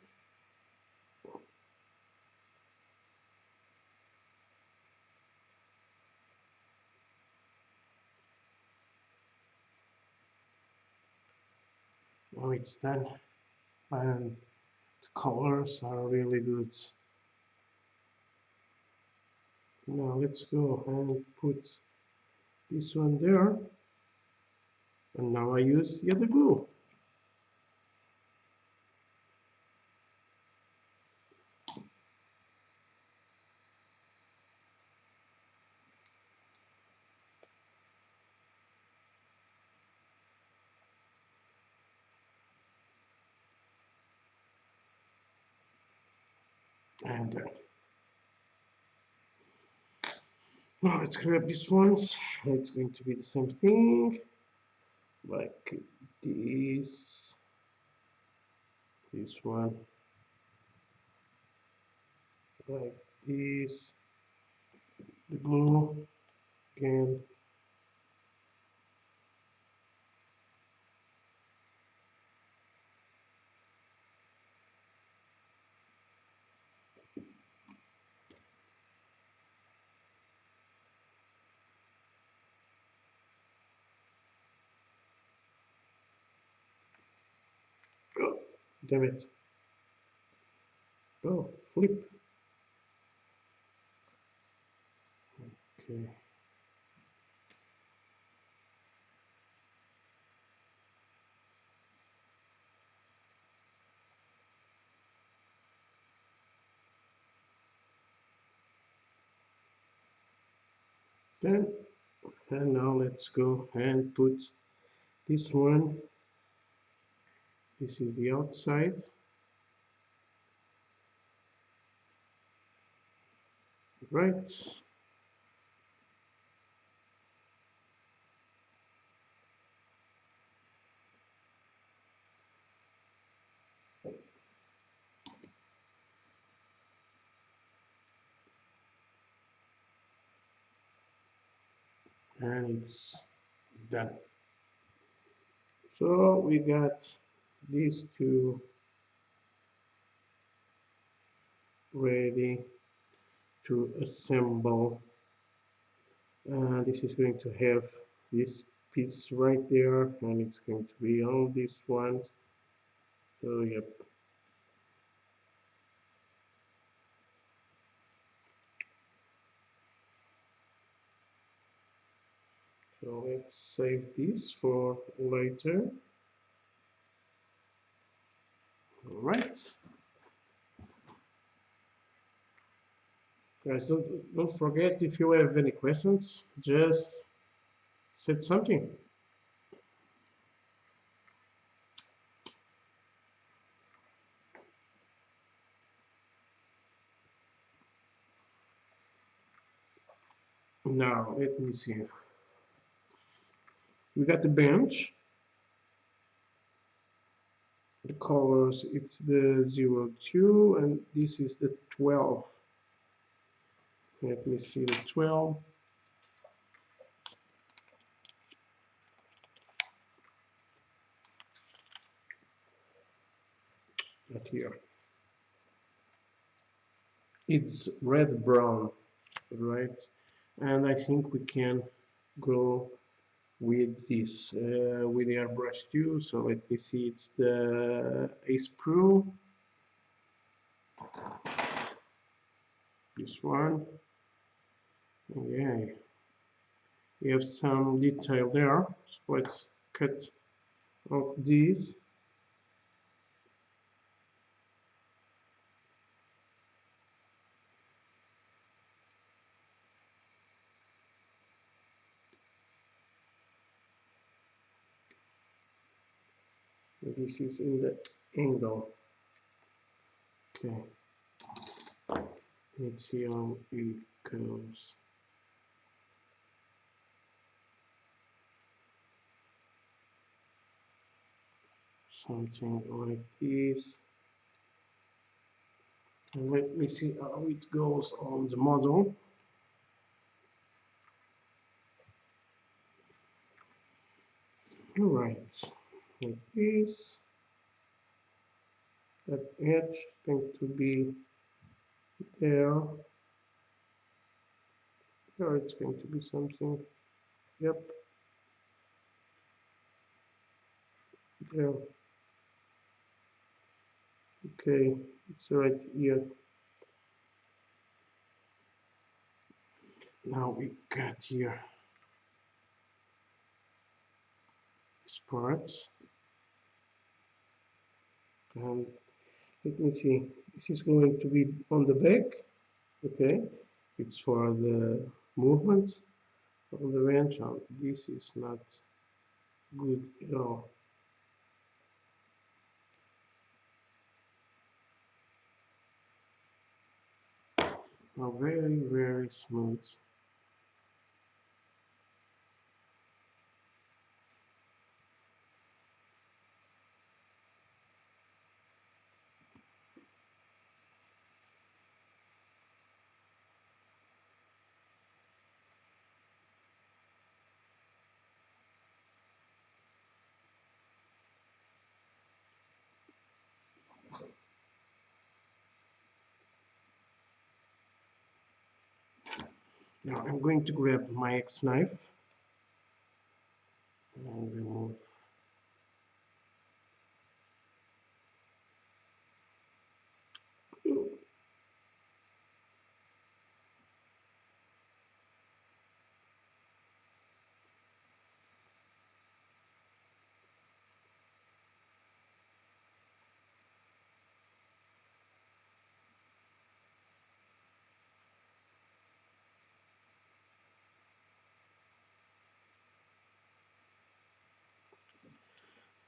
Now it's done, and the colors are really good. Now let's go and put this one there, and now I use the other glue. And now let's grab these ones. It's going to be the same thing, like this, this one, like this, the glue again. Oh, damn it. Oh, flip. Okay. Then, and now let's go and put this one. This is the outside. Right. And it's done. So we got these two ready to assemble. This is going to have this piece right there, and it's going to be all these ones. So yep. So let's save this for later. All right. Guys, don't forget, if you have any questions, just say something. Now let me see. We got the bench. The colors, it's the 02 and this is the 12. Let me see the 12. Not here. It's red brown, right? And I think we can go with this with the airbrush too. So let me see, it's the Ace Pro, this one. Yeah, you have some detail there. So let's cut out these. This is in the angle. Okay, let's see how it goes. Something like this. And let me see how it goes on the model. All right, like this. That edge going to be there. Here it's going to be something. Yep. There. Okay, it's right here. Now we got here these parts. And let me see. This is going to be on the back. Okay. It's for the movement on the wrench. This is not good at all. Now very, very smooth. Now I'm going to grab my X knife and remove.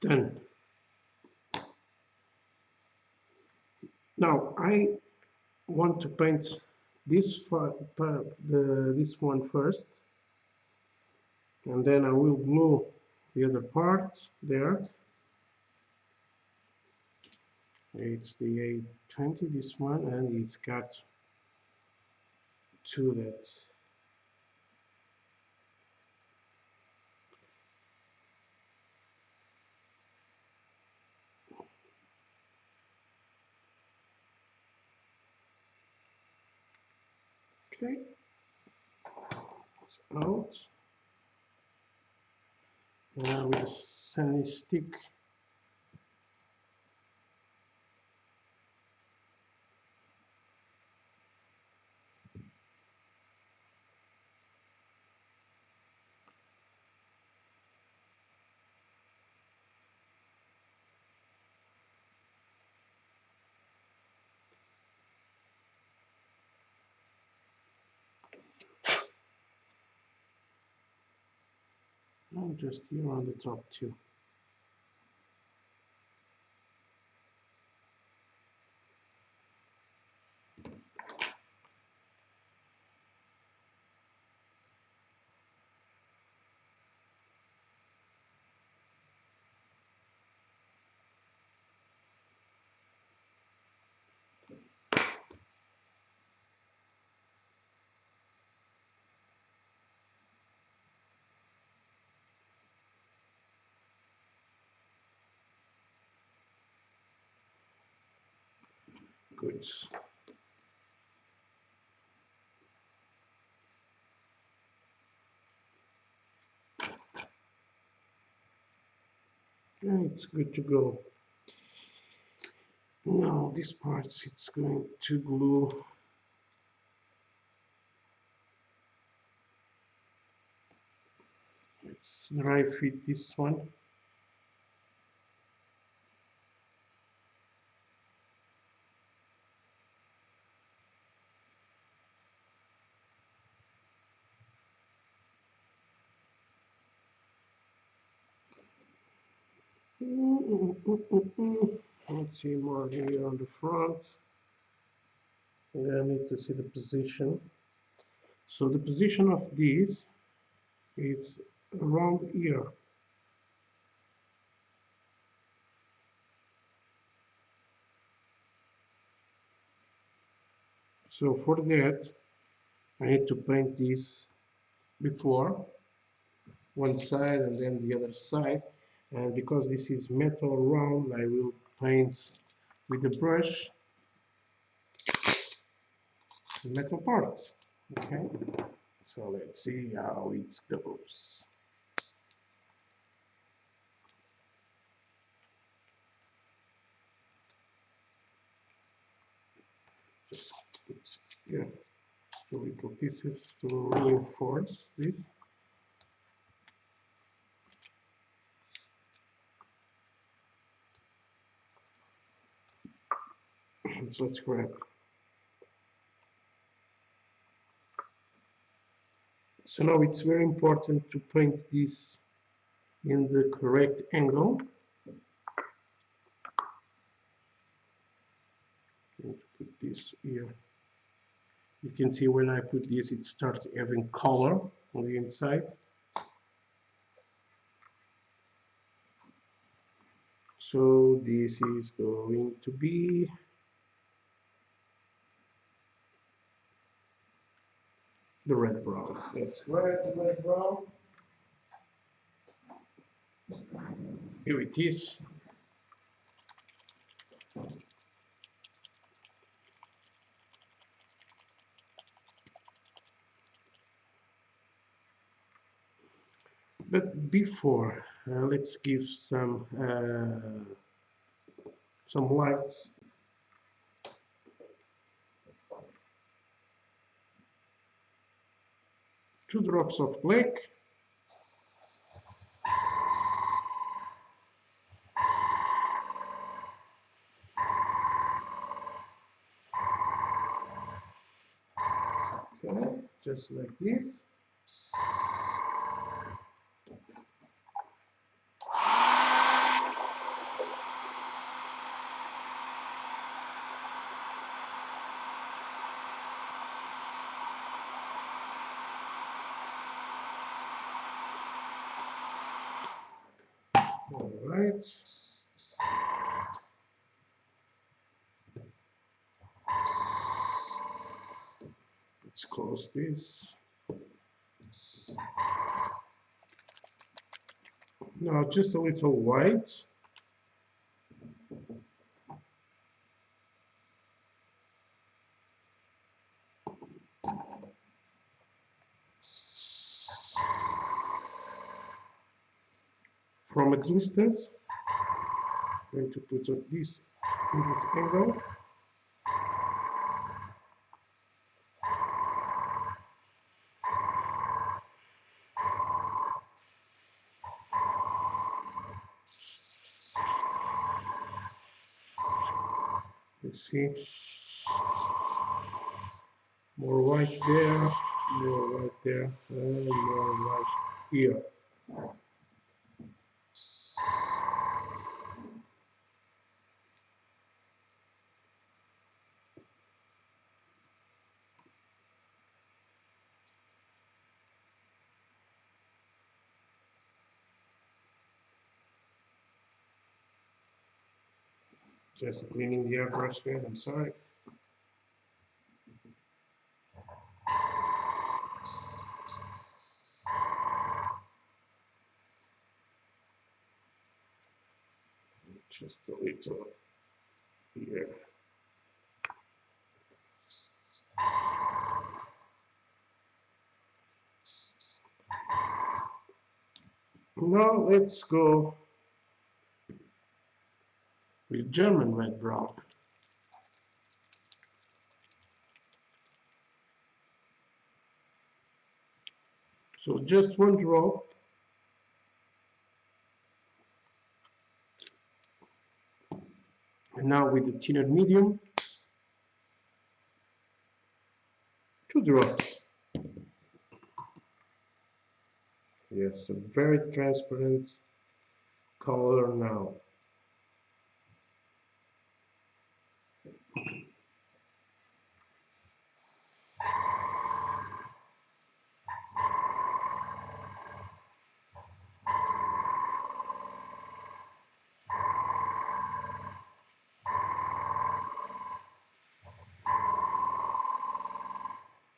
Done. Now I want to paint this this one first, and then I will glue the other part there. It's the 820, this one, and it's got two that. Okay, it's out. Now with a sanding stick, and just here on the top too. Good. Yeah, it's good to go. Now this part it's going to glue. Let's dry fit this one. Let's see more here on the front. I need to see the position. So the position of this is around here. So for that, I need to paint this before one side and then the other side. And because this is metal round, I will paint with the brush the metal parts. Okay, so let's see how it goes. Just put here the little pieces to reinforce this. So let's grab. So now it's very important to paint this in the correct angle. I'm going to put this here. You can see when I put this, it starts having color on the inside. So this is going to be the red brown. Let's grab the red brown. Here it is. But before, let's give some lights. 2 drops of black. Okay, just like this. All right. Let's close this. Now just a little white. From a distance, I'm going to put this in this angle. You see, more white there, more white there, and more white here. Just cleaning the airbrush there, I'm sorry. Just a little here. Now let's go with German red brown. So just one drop. And now with the thinner medium, 2 drops. Yes, a very transparent color now.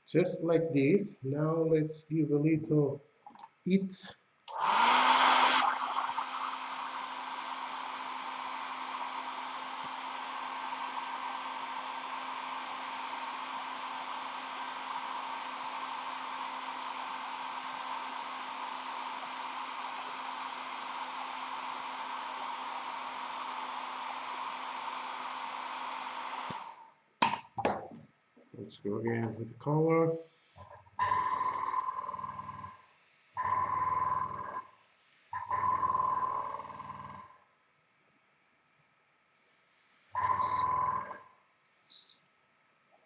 Just like this. Now let's give a little heat. Let's go again with the color.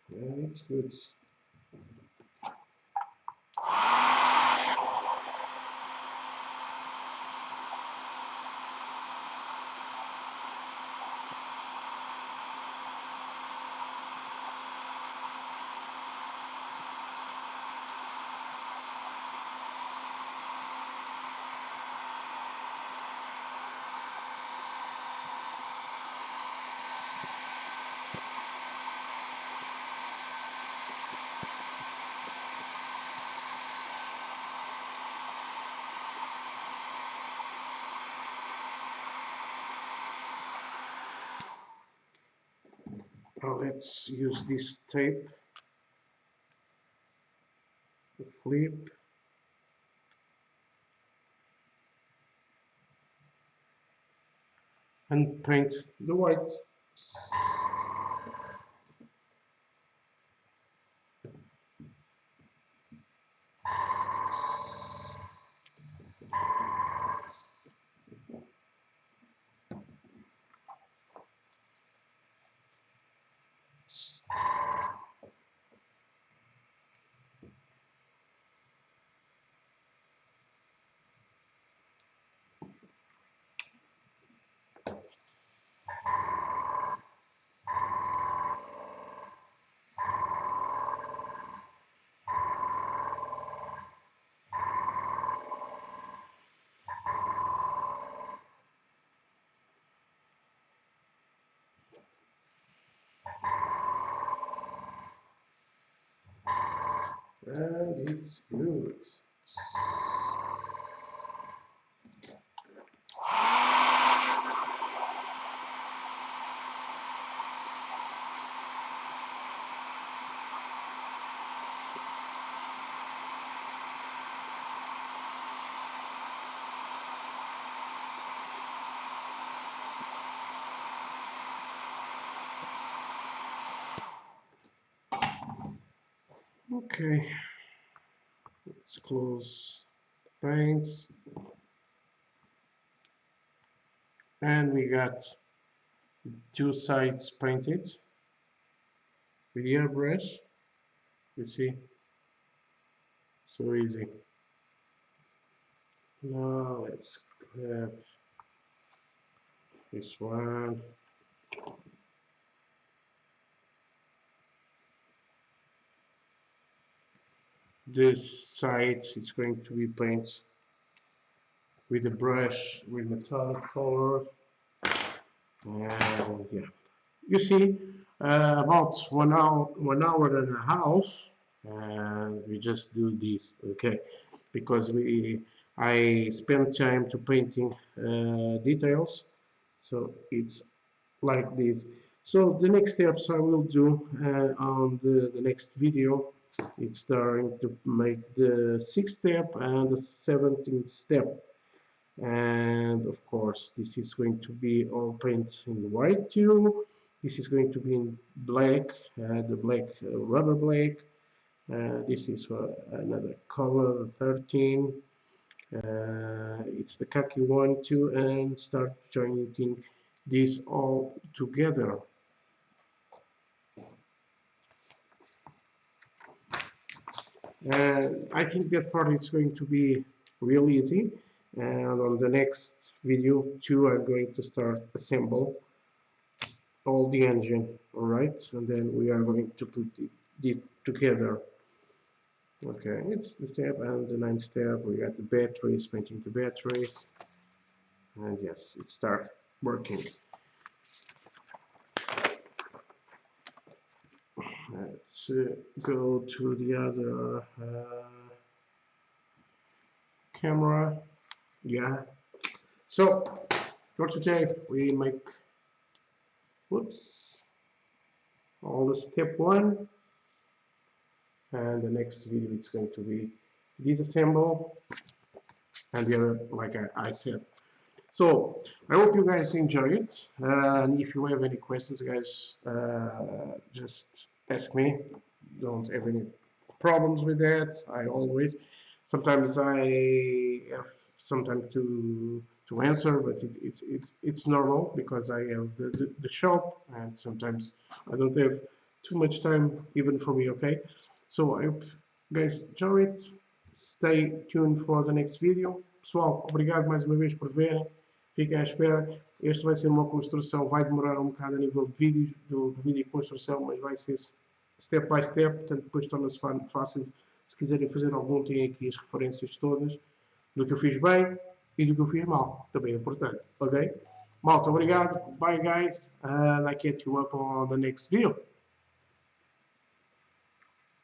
Yeah, it's good. Now let's use this tape to flip. And paint the white. And it's good. Okay, let's close the paints. And we got 2 sides painted with the airbrush. You see, so easy. Now let's grab this one. This side is going to be painted with a brush with metallic color. And yeah, you see, about 1 hour and a half, and we just do this, okay? Because I spend time to painting details, so it's like this. So the next steps I will do on the next video. It's starting to make the 6th step and the 17th step. And of course this is going to be all painted in white too. This is going to be in black, the black rubber black. This is another color, 13. It's the khaki one too, and start joining this all together. And I think that part is going to be real easy. And on the next video too, I'm going to start assemble all the engine, all right? And then we are going to put it together. Okay, it's the step and the ninth step. We got the batteries, painting the batteries, and yes, it start working. Let's go to the other camera. Yeah. So for today we make, whoops, all the step one, and the next video it's going to be disassemble, and the other, like I said. So I hope you guys enjoy it, and if you have any questions, guys, just ask me. Don't have any problems with that. I always, sometimes I have some time to answer, but it's normal because I have the shop, and sometimes I don't have too much time even for me. Okay, so I hope guys enjoy it. Stay tuned for the next video. Pessoal, obrigado mais uma vez por verem. Fiquem à espera. Este vai ser uma construção, vai demorar um bocado a nível de vídeos, do vídeo de construção, mas vai ser step by step, portanto depois torna-se fácil. Se quiserem fazer algum, têm aqui as referências todas do que eu fiz bem e do que eu fiz mal. Também é importante, ok? Malta, obrigado. Bye guys, and I catch you up on the next video.